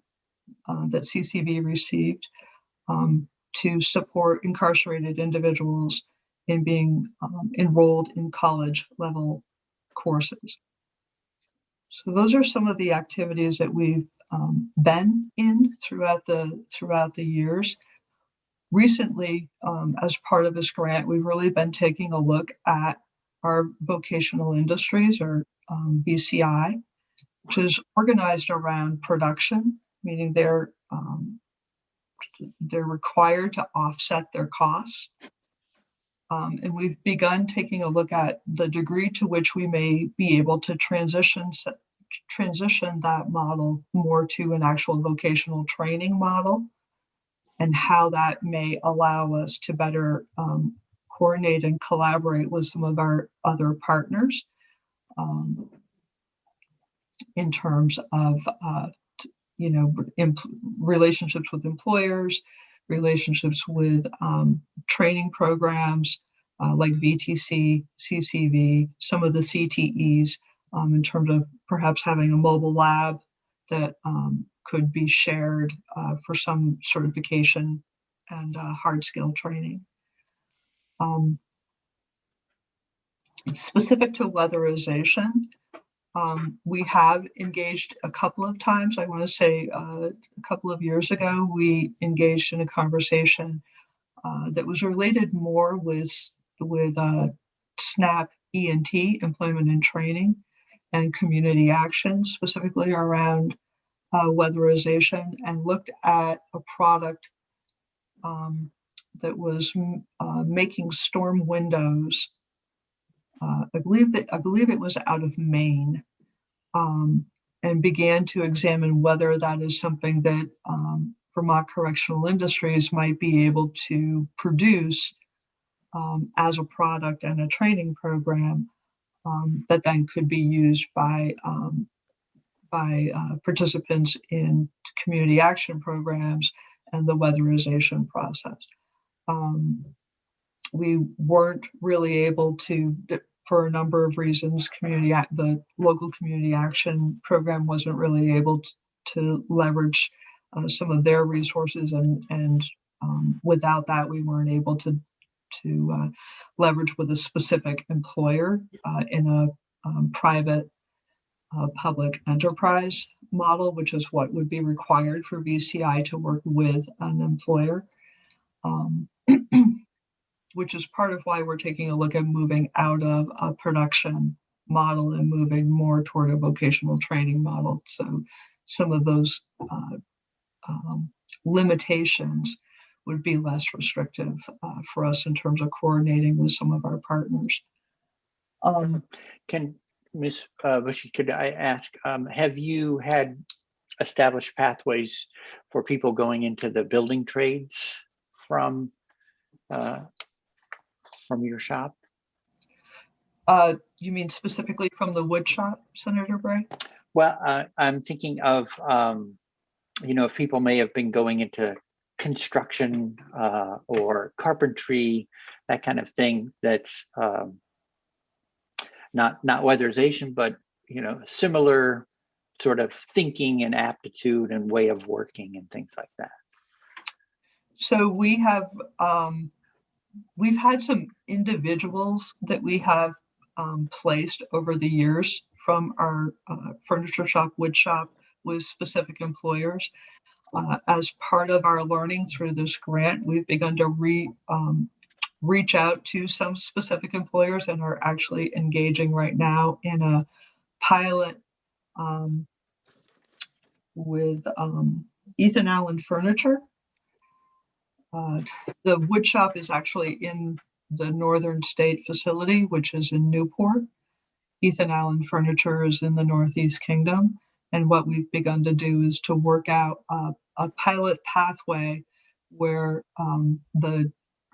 that CCV received to support incarcerated individuals in being enrolled in college level courses. So those are some of the activities that we've been in throughout the years. Recently, as part of this grant, we've really been taking a look at our vocational industries, or VCI, which is organized around production, meaning they're required to offset their costs. And we've begun taking a look at the degree to which we may be able to transition that model more to an actual vocational training model, and how that may allow us to better coordinate and collaborate with some of our other partners in terms of relationships with employers, relationships with training programs like VTC, CCV, some of the CTEs, in terms of perhaps having a mobile lab that could be shared for some certification and hard skill training. Specific to weatherization, we have engaged a couple of times. I want to say a couple of years ago, we engaged in a conversation that was related more with SNAP ENT, employment and training, and community action, specifically around weatherization, and looked at a product that was making storm windows. I believe it was out of Maine, and began to examine whether that is something that Vermont Correctional Industries might be able to produce as a product and a training program that then could be used by participants in community action programs and the weatherization process. we weren't really able to, for a number of reasons, the local community action program wasn't really able to leverage some of their resources, and without that, we weren't able to leverage with a specific employer in a private public enterprise model, which is what would be required for VCI to work with an employer, which is part of why we're taking a look at moving out of a production model and moving more toward a vocational training model. So some of those limitations would be less restrictive for us in terms of coordinating with some of our partners. Can Ms. Bushy, could I ask, have you had established pathways for people going into the building trades from your shop? You mean specifically from the wood shop, Senator Bray? Well, I'm thinking of, if people may have been going into construction or carpentry, that kind of thing, that's not weatherization, but similar sort of thinking and aptitude and way of working and things like that. So we have we've had some individuals that we have placed over the years from our furniture shop, wood shop, with specific employers. As part of our learning through this grant, we've begun to reach out to some specific employers and are actually engaging right now in a pilot with Ethan Allen Furniture. The wood shop is actually in the Northern State facility, which is in Newport. Ethan Allen Furniture is in the Northeast Kingdom. And what we've begun to do is to work out a pilot pathway where the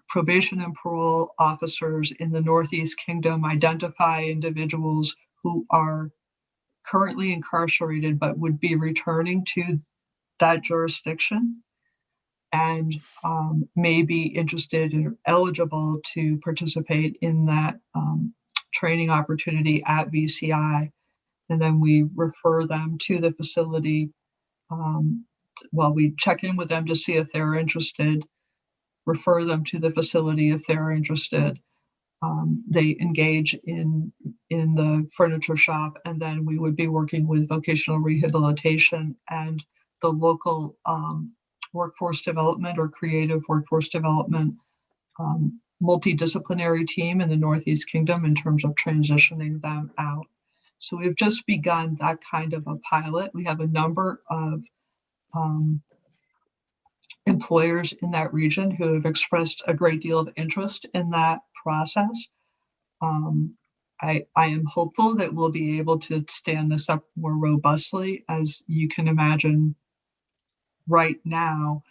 probation and parole officers in the Northeast Kingdom identify individuals who are currently incarcerated but would be returning to that jurisdiction and may be interested and eligible to participate in that training opportunity at VCI. And then we refer them to the facility. We check in with them to see if they're interested, refer them to the facility if they're interested. They engage in the furniture shop, and then we would be working with vocational rehabilitation and the local workforce development or creative workforce development multidisciplinary team in the Northeast Kingdom in terms of transitioning them out. So we've just begun that kind of a pilot. We have a number of employers in that region who have expressed a great deal of interest in that process. I am hopeful that we'll be able to stand this up more robustly. As you can imagine, right now,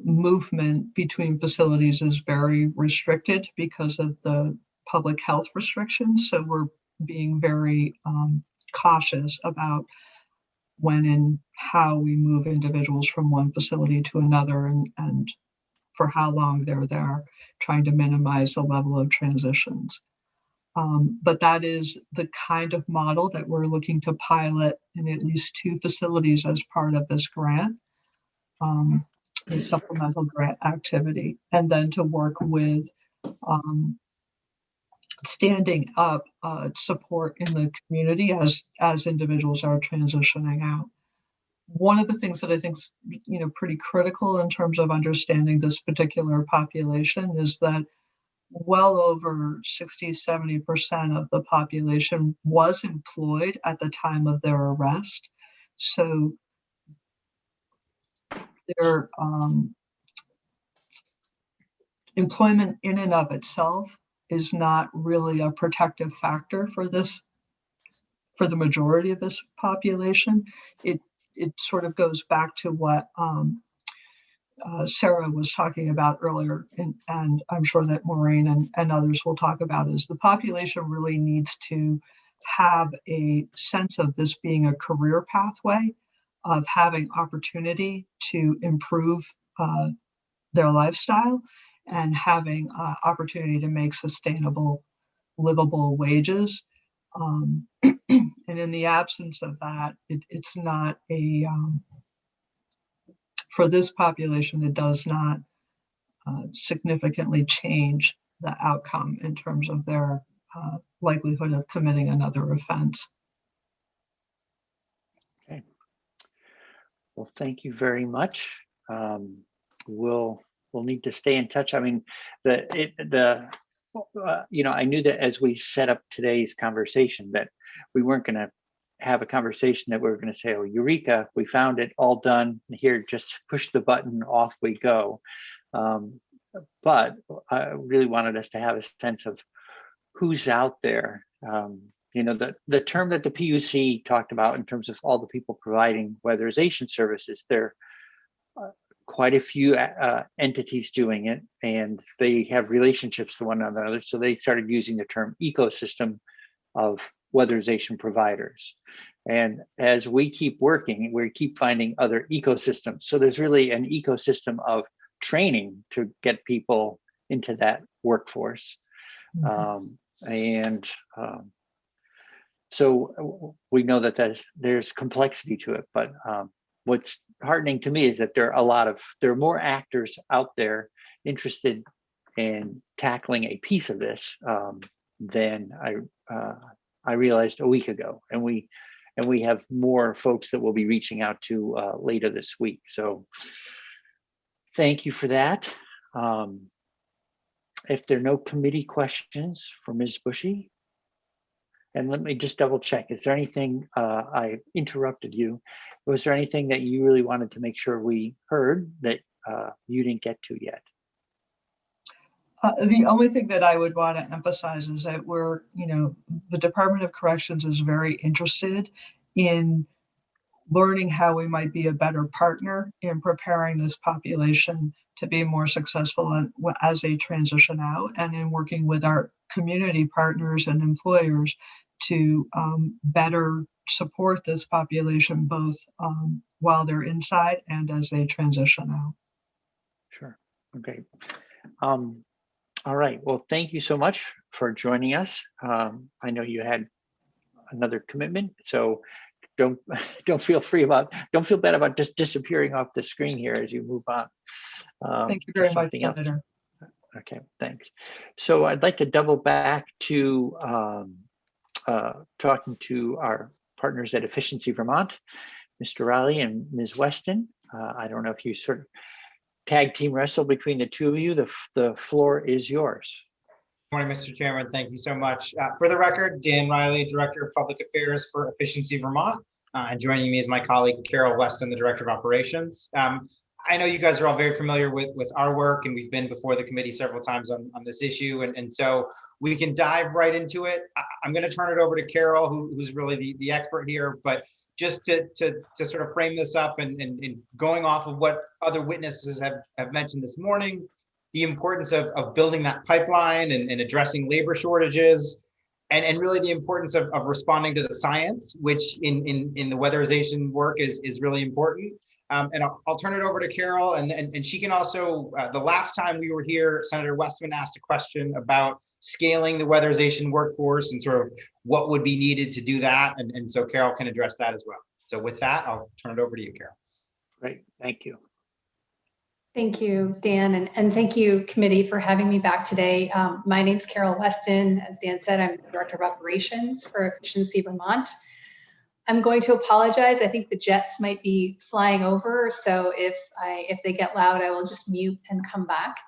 movement between facilities is very restricted because of the public health restrictions. So we're being very cautious about when and how we move individuals from one facility to another and for how long they're there, trying to minimize the level of transitions. But that is the kind of model that we're looking to pilot in at least 2 facilities as part of this grant, a supplemental grant activity, and then to work with standing up support in the community as individuals are transitioning out. One of the things that I think is pretty critical in terms of understanding this particular population is that well over 60-70% of the population was employed at the time of their arrest. So their employment in and of itself is not really a protective factor for the majority of this population. It sort of goes back to what Sarah was talking about earlier, and I'm sure that Maureen and others will talk about, is the population really needs to have a sense of this being a career pathway, of having opportunity to improve their lifestyle, and having opportunity to make sustainable, livable wages. And in the absence of that, it's not a, for this population, it does not significantly change the outcome in terms of their likelihood of committing another offense. Okay. Well, thank you very much. We'll need to stay in touch. I mean, I knew that as we set up today's conversation that we weren't going to have a conversation that we were going to say, oh, eureka, we found it, all done. Here, just push the button, off we go. But I really wanted us to have a sense of who's out there. The term that the PUC talked about in terms of all the people providing weatherization services, there are quite a few entities doing it, and they have relationships to one another. So they started using the term ecosystem of weatherization providers. And as we keep working, we keep finding other ecosystems. So there's really an ecosystem of training to get people into that workforce. So we know that there's complexity to it, but what's heartening to me is that there are more actors out there interested in tackling a piece of this than I realized a week ago, and we have more folks that we'll be reaching out to later this week. So thank you for that. If there are no committee questions for Ms. Bushy, and let me just double check, is there anything, I interrupted you, was there anything that you really wanted to make sure we heard that you didn't get to yet? The only thing that I would want to emphasize is that the Department of Corrections is very interested in learning how we might be a better partner in preparing this population to be more successful as they transition out, and in working with our community partners and employers to better support this population, both while they're inside and as they transition out. Sure. Okay. All right. Well, thank you so much for joining us. I know you had another commitment, so don't feel bad about just disappearing off the screen here as you move on. Thank you very much, Senator. Okay, thanks. So I'd like to double back to talking to our partners at Efficiency Vermont, Mr. Riley and Ms. Weston. I don't know if you sort of tag team wrestle between the two of you. The floor is yours. Good morning, Mr. Chairman. Thank you so much. For the record, Dan Riley, Director of Public Affairs for Efficiency Vermont, and joining me is my colleague, Carol Weston, the Director of Operations. I know you guys are all very familiar with our work, and we've been before the committee several times on this issue, and so we can dive right into it. I'm going to turn it over to Carol, who's really the expert here, but just to sort of frame this up and going off of what other witnesses have mentioned this morning, the importance of building that pipeline and addressing labor shortages, and really the importance of responding to the science, which in the weatherization work is really important. And I'll turn it over to Carol, and she can also, the last time we were here, Senator Westman asked a question about scaling the weatherization workforce and sort of what would be needed to do that. And so Carol can address that as well. So with that, I'll turn it over to you, Carol. Great, thank you. Thank you, Dan, and thank you, committee, for having me back today. My name's Carol Weston. As Dan said, I'm the Director of Operations for Efficiency Vermont. I'm going to apologize. I think the jets might be flying over, so if they get loud, I will just mute and come back.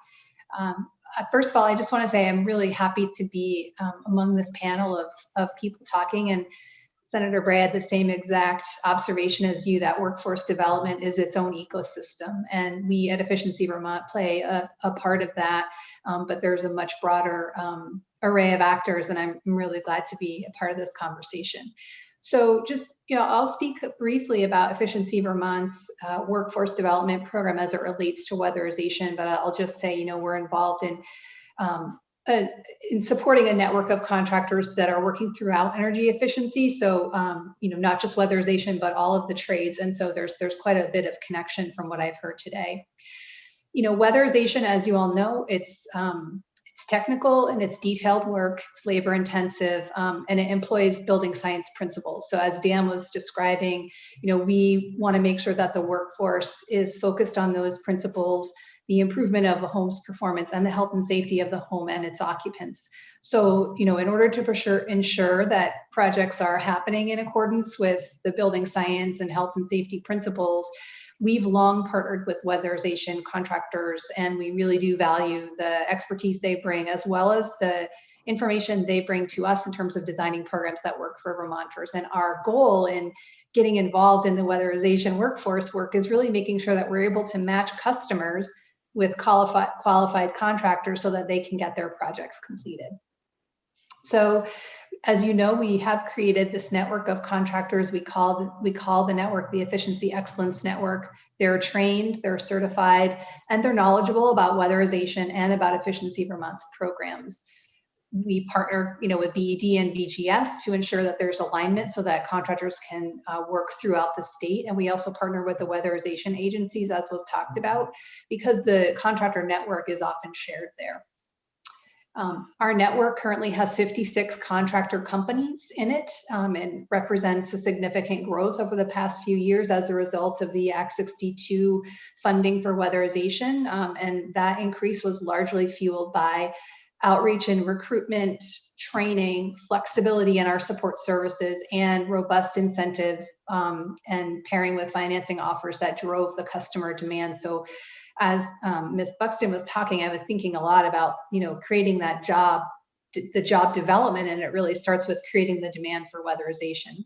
First of all, I just want to say I'm really happy to be among this panel of people talking. And Senator Brad, the same exact observation as you, that workforce development is its own ecosystem. And we at Efficiency Vermont play a part of that, but there's a much broader array of actors, and I'm really glad to be a part of this conversation. So just, I'll speak briefly about Efficiency Vermont's workforce development program as it relates to weatherization, but I'll just say, we're involved in supporting a network of contractors that are working throughout energy efficiency. So, not just weatherization, but all of the trades. And so there's quite a bit of connection from what I've heard today. Weatherization, as you all know, it's technical and it's detailed work, it's labor intensive, and it employs building science principles. So as Dan was describing, we want to make sure that the workforce is focused on those principles, the improvement of a home's performance and the health and safety of the home and its occupants. So, in order to ensure that projects are happening in accordance with the building science and health and safety principles, we've long partnered with weatherization contractors, and we really do value the expertise they bring, as well as the information they bring to us in terms of designing programs that work for Vermonters. And our goal in getting involved in the weatherization workforce work is really making sure that we're able to match customers with qualified contractors so that they can get their projects completed. So, as you know, we have created this network of contractors. We call the network the Efficiency Excellence Network. They're trained, they're certified, and they're knowledgeable about weatherization and about Efficiency Vermont's programs. We partner, with BED and BGS to ensure that there's alignment so that contractors can work throughout the state. And we also partner with the weatherization agencies, as was talked about, because the contractor network is often shared there. Our network currently has 56 contractor companies in it, and represents a significant growth over the past few years as a result of the Act 62 funding for weatherization. And that increase was largely fueled by outreach and recruitment, training, flexibility in our support services, and robust incentives, and pairing with financing offers that drove the customer demand. So as Ms. Buxton was talking, I was thinking a lot about, creating that job, the job development, and it really starts with creating the demand for weatherization.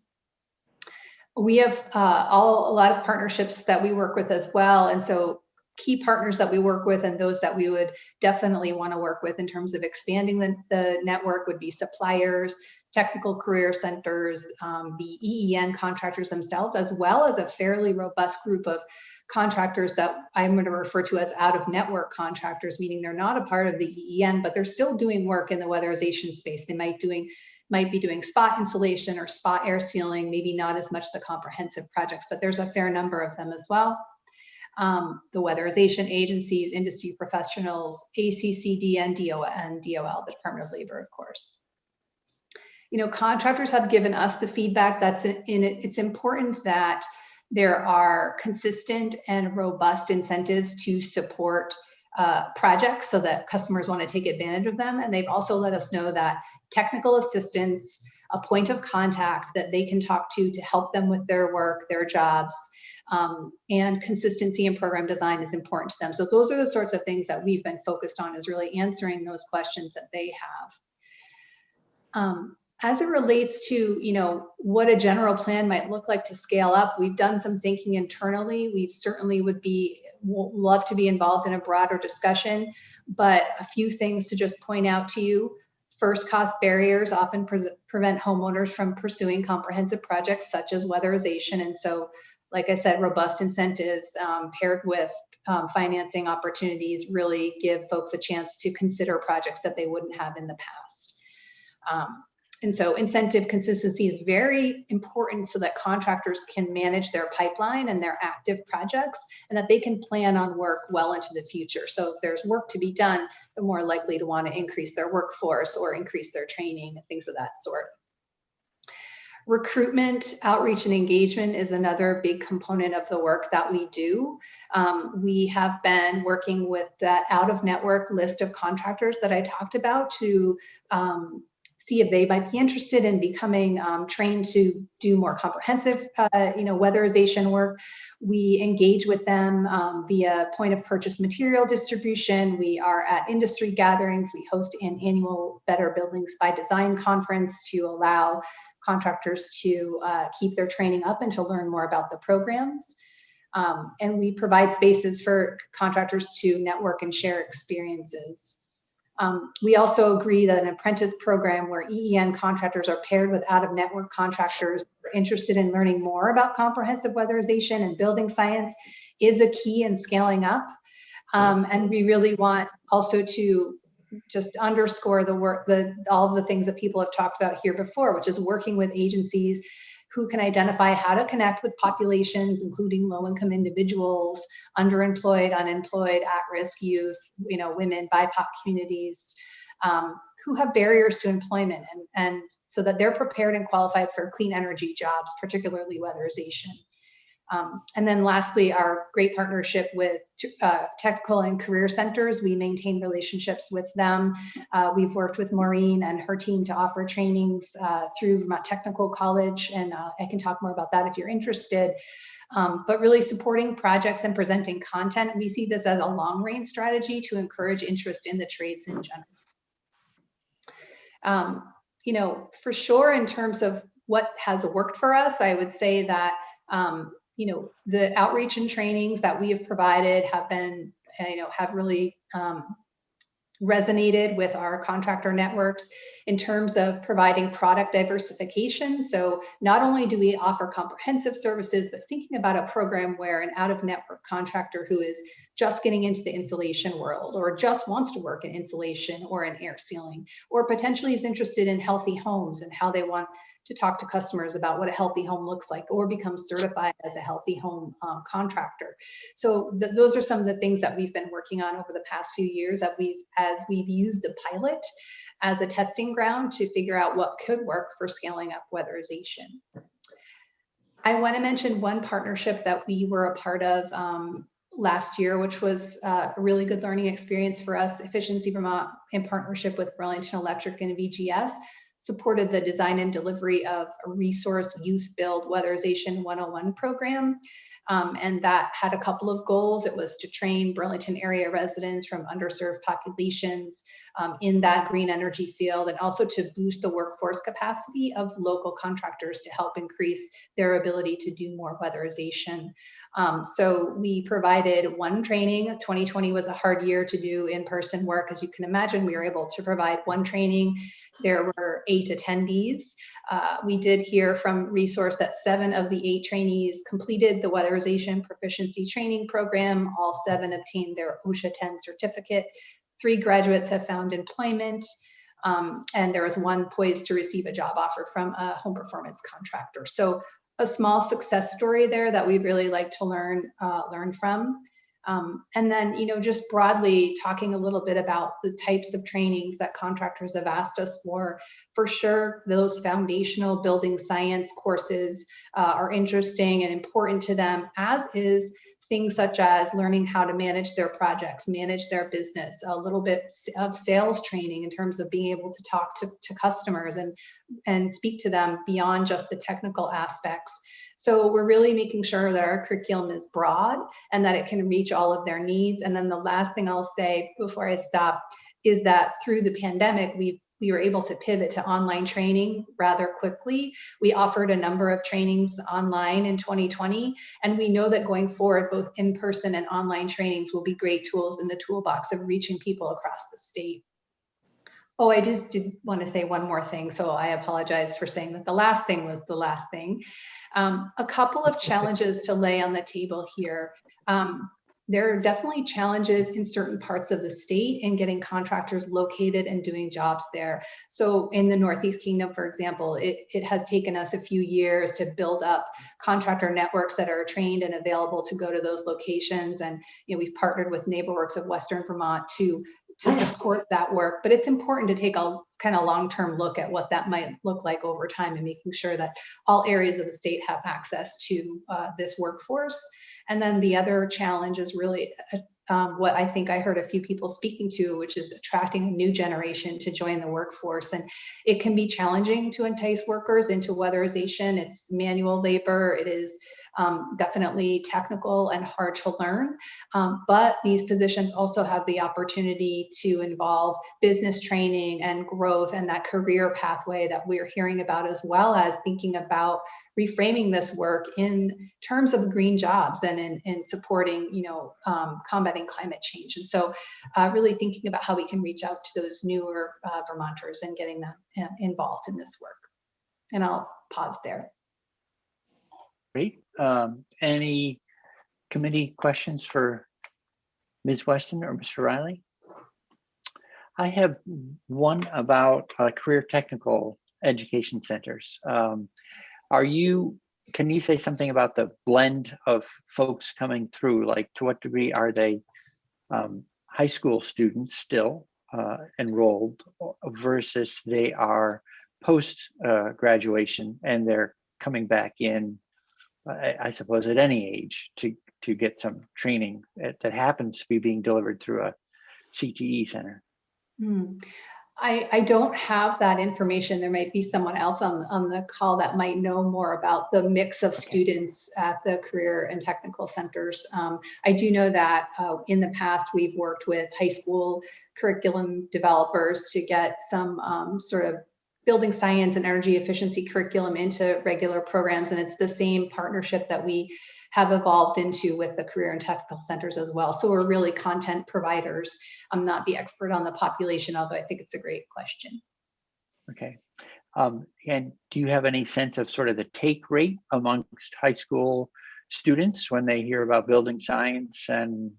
We have a lot of partnerships that we work with as well. And so key partners that we work with and those that we would definitely want to work with in terms of expanding the network would be suppliers, technical career centers, the EEN contractors themselves, as well as a fairly robust group of contractors that I'm going to refer to as out-of-network contractors, meaning they're not a part of the EEN, but they're still doing work in the weatherization space. They might be doing spot insulation or spot air sealing, maybe not as much the comprehensive projects, but there's a fair number of them as well. The weatherization agencies, industry professionals, ACCD, and DOL, the Department of Labor, of course. Contractors have given us the feedback that's it's important that there are consistent and robust incentives to support projects so that customers want to take advantage of them. And they've also let us know that technical assistance, a point of contact that they can talk to help them with their work, their jobs, and consistency in program design is important to them. So those are the sorts of things that we've been focused on, is really answering those questions that they have. As it relates to, what a general plan might look like to scale up, we've done some thinking internally. We certainly would love to be involved in a broader discussion, but a few things to just point out to you. First, cost barriers often prevent homeowners from pursuing comprehensive projects such as weatherization. And so, like I said, robust incentives paired with financing opportunities really give folks a chance to consider projects that they wouldn't have in the past. And so incentive consistency is very important so that contractors can manage their pipeline and their active projects, and that they can plan on work well into the future. So if there's work to be done, they're more likely to want to increase their workforce or increase their training and things of that sort. Recruitment, outreach, and engagement is another big component of the work that we do. We have been working with that out-of-network list of contractors that I talked about to see if they might be interested in becoming trained to do more comprehensive, weatherization work. We engage with them via point of purchase material distribution. We are at industry gatherings. We host an annual Better Buildings by Design conference to allow contractors to keep their training up and to learn more about the programs. And we provide spaces for contractors to network and share experiences. We also agree that an apprentice program where EEN contractors are paired with out-of-network contractors who are interested in learning more about comprehensive weatherization and building science is a key in scaling up. And we really want also to just underscore the work, all of the things that people have talked about here before, which is working with agencies who can identify how to connect with populations, including low-income individuals, underemployed, unemployed, at-risk youth, women, BIPOC communities, who have barriers to employment, and so that they're prepared and qualified for clean energy jobs, particularly weatherization. And then lastly, our great partnership with technical and career centers. We maintain relationships with them. We've worked with Maureen and her team to offer trainings through Vermont Technical College, and I can talk more about that if you're interested. But really supporting projects and presenting content, we see this as a long-range strategy to encourage interest in the trades in general. For sure, in terms of what has worked for us, I would say that the outreach and trainings that we have provided have been, have really resonated with our contractor networks in terms of providing product diversification. So not only do we offer comprehensive services, but thinking about a program where an out-of-network contractor who is just getting into the insulation world, or just wants to work in insulation or in air sealing, or potentially is interested in healthy homes and how they want to talk to customers about what a healthy home looks like, or become certified as a healthy home contractor. So those are some of the things that we've been working on over the past few years, that as we've used the pilot as a testing ground to figure out what could work for scaling up weatherization. I want to mention one partnership that we were a part of last year, which was a really good learning experience for us. Efficiency Vermont, in partnership with Burlington Electric and VGS, supported the design and delivery of a resource youth build weatherization 101 program. And that had a couple of goals. It was to train Burlington area residents from underserved populations in that green energy field, and also to boost the workforce capacity of local contractors to help increase their ability to do more weatherization. So we provided one training. 2020 was a hard year to do in-person work. As you can imagine, we were able to provide one training. There were 8 attendees. We did hear from resource that 7 of the 8 trainees completed the weatherization proficiency training program. All 7 obtained their OSHA 10 certificate. 3 graduates have found employment, and there was 1 poised to receive a job offer from a home performance contractor. So a small success story there that we'd really like to learn from. And then, just broadly talking a little bit about the types of trainings that contractors have asked us for sure, those foundational building science courses are interesting and important to them, as is things such as learning how to manage their projects, manage their business, a little bit of sales training in terms of being able to talk to customers and speak to them beyond just the technical aspects. So we're really making sure that our curriculum is broad and that it can reach all of their needs. And then the last thing I'll say before I stop is that through the pandemic, we were able to pivot to online training rather quickly. We offered a number of trainings online in 2020, and we know that going forward, both in-person and online trainings will be great tools in the toolbox of reaching people across the state. Oh, I just did want to say one more thing, so I apologize for saying that the last thing was the last thing. A couple of challenges to lay on the table here. There are definitely challenges in certain parts of the state in getting contractors located and doing jobs there. So in the Northeast Kingdom, for example, it has taken us a few years to build up contractor networks that are trained and available to go to those locations. And we've partnered with NeighborWorks of Western Vermont to support that work. But it's important to take a kind of long-term look at what that might look like over time, and making sure that all areas of the state have access to this workforce. And then the other challenge is really what I think I heard a few people speaking to, which is attracting a new generation to join the workforce. And it can be challenging to entice workers into weatherization. It's manual labor. It is definitely technical and hard to learn. But these positions also have the opportunity to involve business training and growth and that career pathway that we're hearing about, as well as thinking about reframing this work in terms of green jobs and in supporting, combating climate change. And so really thinking about how we can reach out to those newer Vermonters and getting them involved in this work. And I'll pause there. Great. Any committee questions for Ms. Weston or Mr. Riley? I have one about career technical education centers. Can you say something about the blend of folks coming through? Like, to what degree are they high school students still enrolled versus they are post graduation and they're coming back in, I suppose, at any age to get some training that happens to be being delivered through a CTE center? I don't have that information. There might be someone else on the call that might know more about the mix of students as the career and technical centers. I do know that in the past, we've worked with high school curriculum developers to get some sort of building science and energy efficiency curriculum into regular programs. And it's the same partnership that we have evolved into with the career and technical centers as well. So we're really content providers. I'm not the expert on the population, although I think it's a great question. Okay. And do you have any sense of sort of the take rate amongst high school students when they hear about building science and,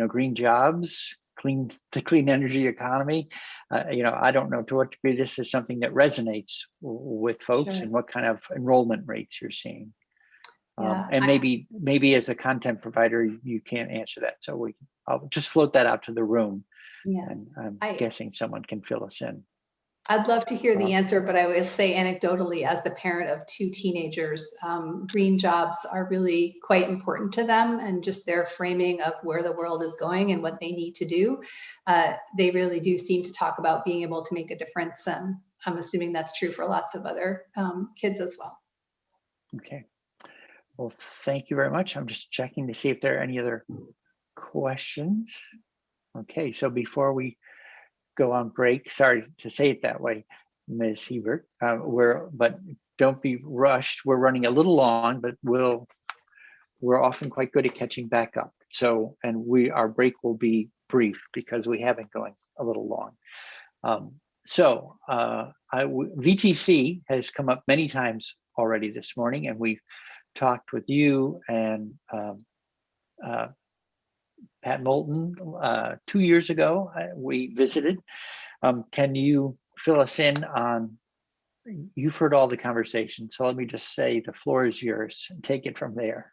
green jobs, the clean energy economy? I don't know to what degree this is something that resonates with folks. Sure. And what kind of enrollment rates you're seeing. Yeah, And maybe as a content provider, you can't answer that. So I'll just float that out to the room. Yeah. And I'm guessing someone can fill us in. I'd love to hear the answer, but I would say anecdotally, as the parent of 2 teenagers, green jobs are really quite important to them, and just their framing of where the world is going and what they need to do. They really do seem to talk about being able to make a difference. I'm assuming that's true for lots of other kids as well. Okay. Well, thank you very much. I'm just checking to see if there are any other questions. Okay, so before we go on break, sorry to say it that way, Ms. Hebert, but don't be rushed. We're running a little long, but we're often quite good at catching back up. So, and our break will be brief because we have been going a little long. VTC has come up many times already this morning, and we've talked with you and Pat Moulton 2 years ago. We visited. Can you fill us in on, you've heard all the conversations, so let me just say the floor is yours and take it from there.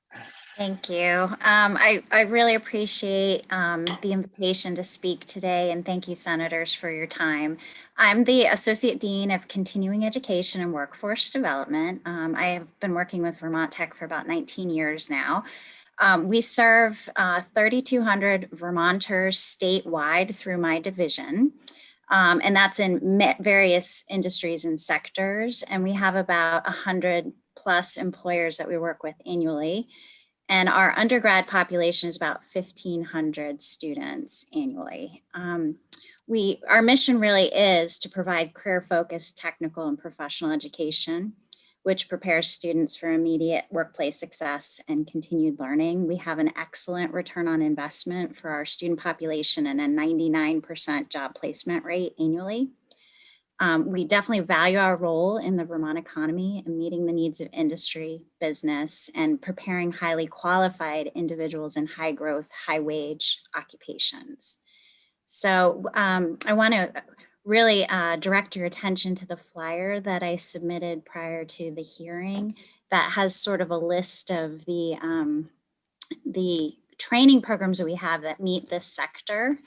Thank you. I really appreciate the invitation to speak today, and thank you, Senators, for your time. I'm the Associate Dean of Continuing Education and Workforce Development. I have been working with Vermont Tech for about 19 years now. We serve 3,200 Vermonters statewide through my division, and that's in various industries and sectors. And we have about 100 plus employers that we work with annually. And our undergrad population is about 1,500 students annually. Our mission really is to provide career-focused technical and professional education, which prepares students for immediate workplace success and continued learning. We have an excellent return on investment for our student population and a 99% job placement rate annually. We definitely value our role in the Vermont economy and meeting the needs of industry, business, and preparing highly qualified individuals in high growth, high wage occupations. So I want to really direct your attention to the flyer that I submitted prior to the hearing that has sort of a list of the training programs that we have that meet this sector.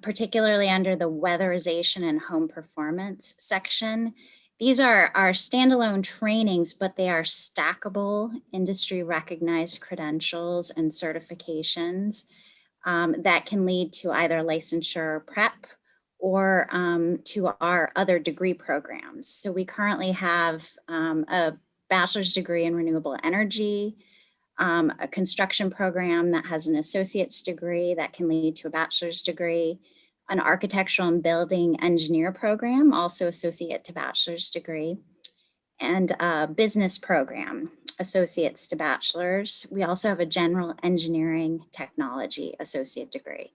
Particularly under the weatherization and home performance section. These are our standalone trainings, but they are stackable, industry recognized credentials and certifications that can lead to either licensure prep or to our other degree programs. So we currently have a bachelor's degree in renewable energy, a construction program that has an associate's degree that can lead to a bachelor's degree, an architectural and building engineer program, also associate to bachelor's degree, and a business program, associates to bachelor's. We also have a general engineering technology associate degree.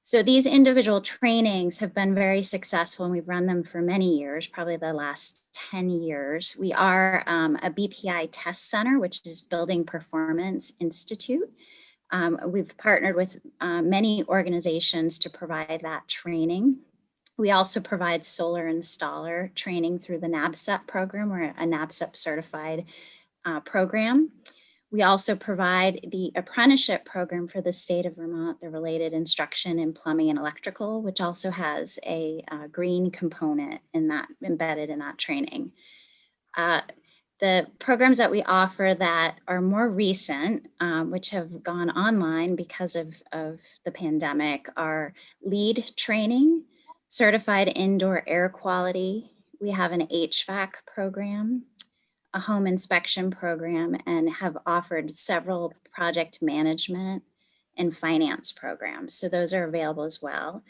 So these individual trainings have been very successful, and we've run them for many years, probably the last 10 years. We are a BPI test center, which is Building Performance Institute. We've partnered with many organizations to provide that training. We also provide solar installer training through the NABCEP program, or a NABCEP certified program. We also provide the apprenticeship program for the state of Vermont, the related instruction in plumbing and electrical, which also has a green component in that, embedded in that training. The programs that we offer that are more recent, which have gone online because of the pandemic, are LEED training, certified indoor air quality. We have an HVAC program, a home inspection program, and have offered several project management and finance programs. So those are available as well.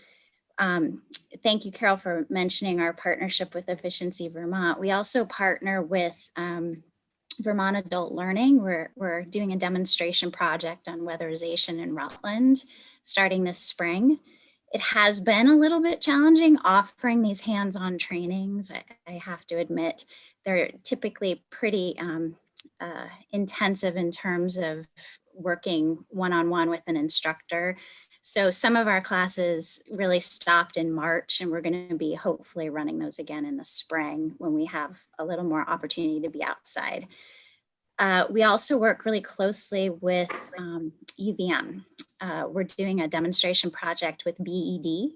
Thank you, Carol, for mentioning our partnership with Efficiency Vermont. We also partner with Vermont Adult Learning. We're doing a demonstration project on weatherization in Rutland starting this spring. It has been a little bit challenging offering these hands-on trainings. I have to admit, they're typically pretty intensive in terms of working one-on-one with an instructor. So some of our classes really stopped in March, and we're going to be hopefully running those again in the spring when we have a little more opportunity to be outside. We also work really closely with UVM. We're doing a demonstration project with BED,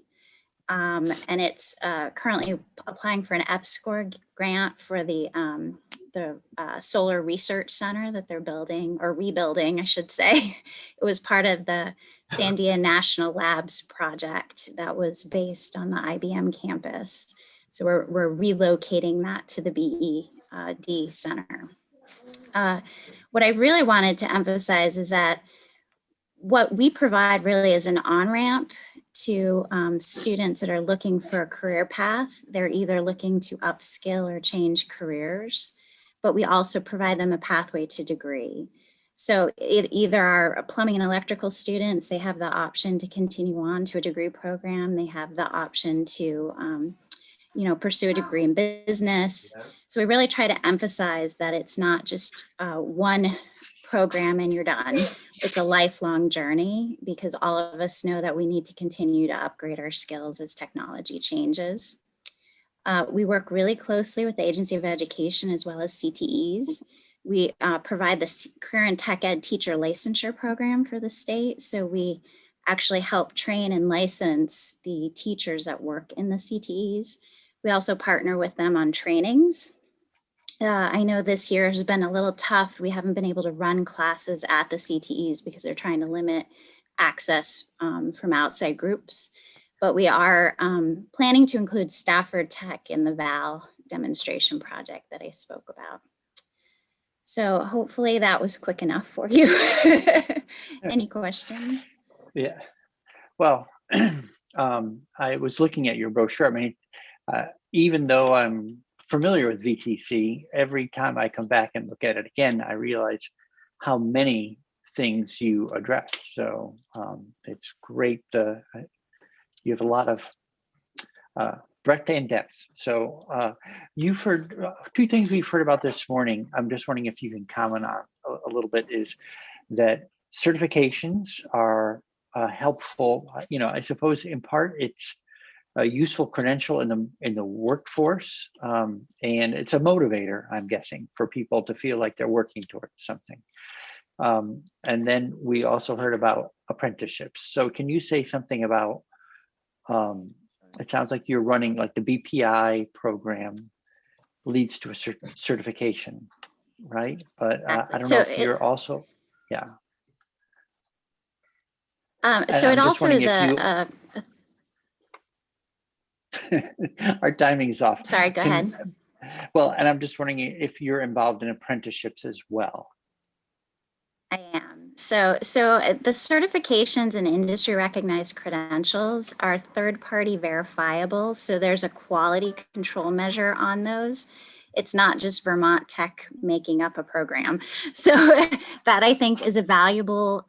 and it's currently applying for an EPSCoR grant for the Solar Research Center that they're building, or rebuilding, I should say. It was part of the Sandia National Labs project that was based on the IBM campus. So we're relocating that to the BED Center. What I really wanted to emphasize is that what we provide really is an on-ramp to students that are looking for a career path. They're either looking to upskill or change careers, but we also provide them a pathway to degree. So either our plumbing and electrical students, they have the option to continue on to a degree program. They have the option to pursue a degree in business. So we really try to emphasize that it's not just one program and you're done. It's a lifelong journey, because all of us know that we need to continue to upgrade our skills as technology changes. We work really closely with the Agency of Education as well as CTEs. We provide the Career and Tech Ed Teacher Licensure Program for the state. So we actually help train and license the teachers that work in the CTEs. We also partner with them on trainings. I know this year has been a little tough. We haven't been able to run classes at the CTEs because they're trying to limit access from outside groups. But we are planning to include Stafford Tech in the VAL demonstration project that I spoke about. So hopefully that was quick enough for you. Any questions? Yeah. Well, I was looking at your brochure. I mean, even though I'm familiar with VTC, every time I come back and look at it again, I realize how many things you address. So it's great. You have a lot of breadth and depth. So you've heard two things we've heard about this morning. I'm just wondering if you can comment on a little bit, is that certifications are helpful. I suppose in part it's a useful credential in the workforce, and it's a motivator, I'm guessing, for people to feel like they're working towards something. And then we also heard about apprenticeships. So can you say something about, it sounds like you're running like the BPI program leads to a certification, right? But I don't know if you're also, yeah. So it also is our timing is off. Sorry, go ahead. Well, and I'm just wondering if you're involved in apprenticeships as well. I am. So the certifications and industry recognized credentials are third-party verifiable. So there's a quality control measure on those. It's not just Vermont Tech making up a program. So that, I think, is a valuable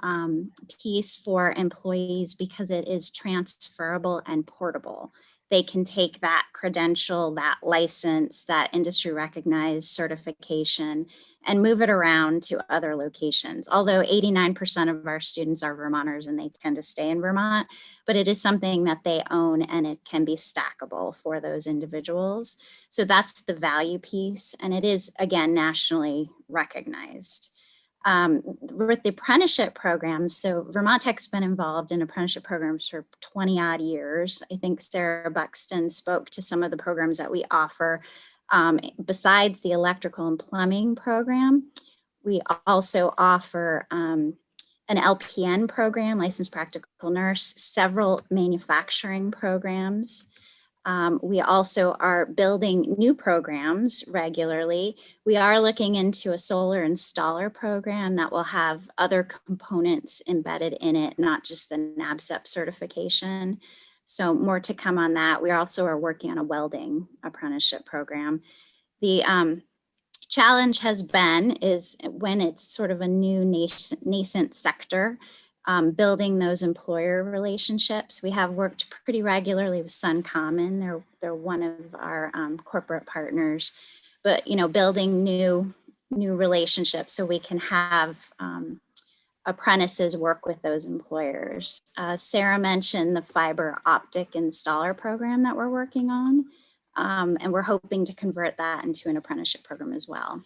piece for employees because it is transferable and portable. they can take that credential, that license, that industry recognized certification, and move it around to other locations. Although 89% of our students are Vermonters and they tend to stay in Vermont, but it is something that they own and it can be stackable for those individuals. So that's the value piece. And it is, again, nationally recognized. With the apprenticeship programs, so Vermont Tech's been involved in apprenticeship programs for 20 odd years. I think Sarah Buxton spoke to some of the programs that we offer. Besides the electrical and plumbing program, we also offer an LPN program, licensed practical nurse, several manufacturing programs. We also are building new programs regularly. We are looking into a solar installer program that will have other components embedded in it, not just the NABCEP certification. So more to come on that. We also are working on a welding apprenticeship program. The challenge has been is when it's sort of a new nascent sector, building those employer relationships. We have worked pretty regularly with SunCommon. They're one of our corporate partners, but building new relationships so we can have apprentices work with those employers. Sarah mentioned the fiber optic installer program that we're working on, and we're hoping to convert that into an apprenticeship program as well.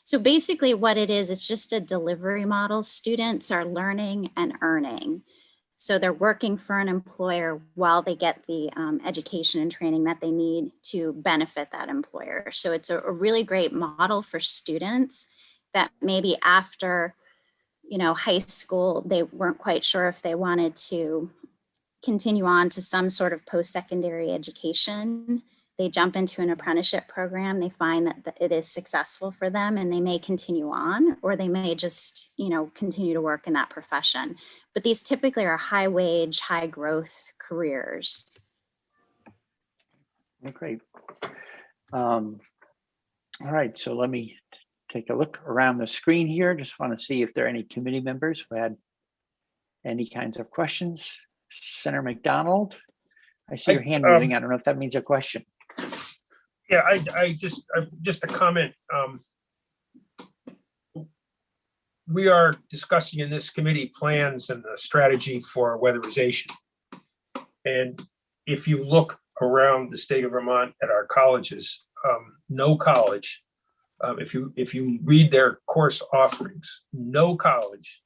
So basically what it is, it's just a delivery model. Students are learning and earning. So they're working for an employer while they get the education and training that they need to benefit that employer. So it's a really great model for students that maybe after high school, they weren't quite sure if they wanted to continue on to some sort of post-secondary education. They jump into an apprenticeship program, they find that it is successful for them and they may continue on, or they may just, continue to work in that profession. But these typically are high wage, high growth careers. Great. All right, so let me take a look around the screen here. Just want to see if there are any committee members who had any kinds of questions. Senator McDonald, I see your hand moving. I don't know if that means a question. Yeah, I just a comment. We are discussing in this committee plans and the strategy for weatherization. And if you look around the state of Vermont at our colleges, no college, if you read their course offerings, no college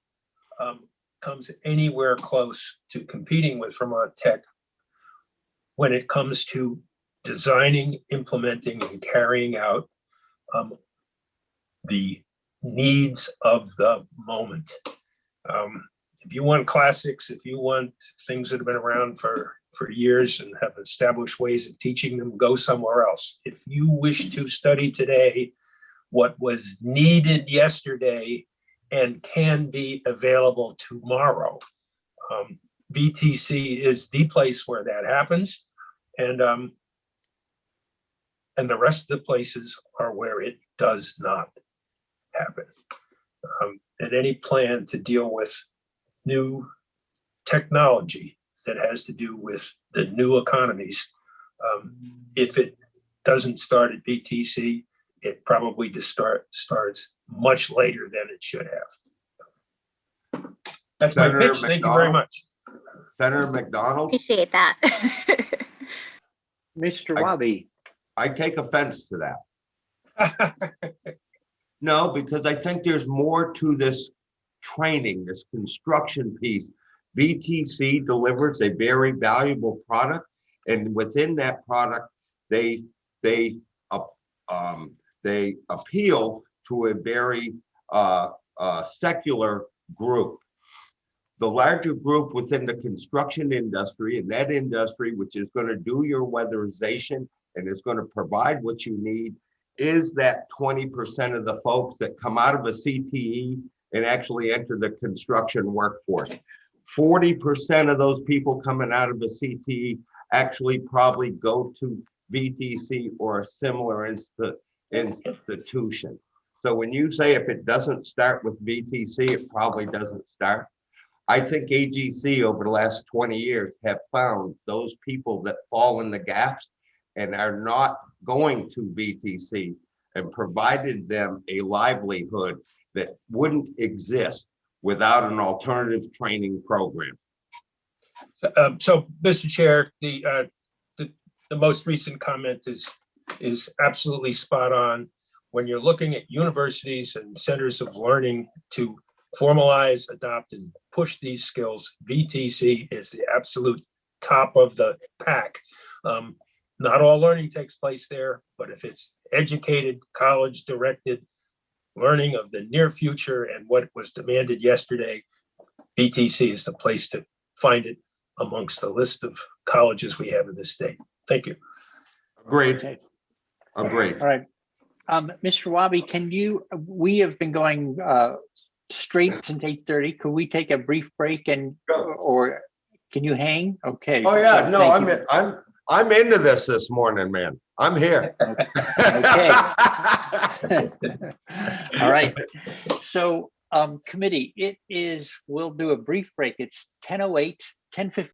comes anywhere close to competing with Vermont Tech when it comes to designing, implementing, and carrying out the needs of the moment. If you want classics, if you want things that have been around for years and have established ways of teaching them, go somewhere else. If you wish to study today what was needed yesterday and can be available tomorrow, VTC is the place where that happens. And the rest of the places are where it does not happen. And any plan to deal with new technology that has to do with the new economies, if it doesn't start at VTC, it probably just starts much later than it should have. That's Senator my pitch. Thank you very much. Senator McDonald, Appreciate that. Mr. Wabi. I take offense to that. No, because I think there's more to this training, this construction piece. VTC delivers a very valuable product, and within that product, they appeal to a very secular group. The larger group within the construction industry, and that industry which is going to do your weatherization and is going to provide what you need, is that 20% of the folks that come out of a CTE and actually enter the construction workforce. 40% of those people coming out of a CTE actually probably go to VTC or a similar institution. So when you say if it doesn't start with VTC, it probably doesn't start. I think AGC over the last 20 years have found those people that fall in the gaps and are not going to VTC and provided them a livelihood that wouldn't exist without an alternative training program. So, Mr. Chair, the most recent comment is absolutely spot on. When you're looking at universities and centers of learning to formalize, adopt, and push these skills, VTC is the absolute top of the pack. Not all learning takes place there, but if it's educated, college-directed learning of the near future and what was demanded yesterday, VTC is the place to find it amongst the list of colleges we have in this state. Thank you. Great. Okay. Great. All right. Mr. Wabi, we have been going straight since 8:30. Could we take a brief break or can you hang? Okay. Oh yeah, no, Thank I'm into this morning, man. I'm here. Okay. All right. So committee, we'll do a brief break. It's 10:08, 10:15.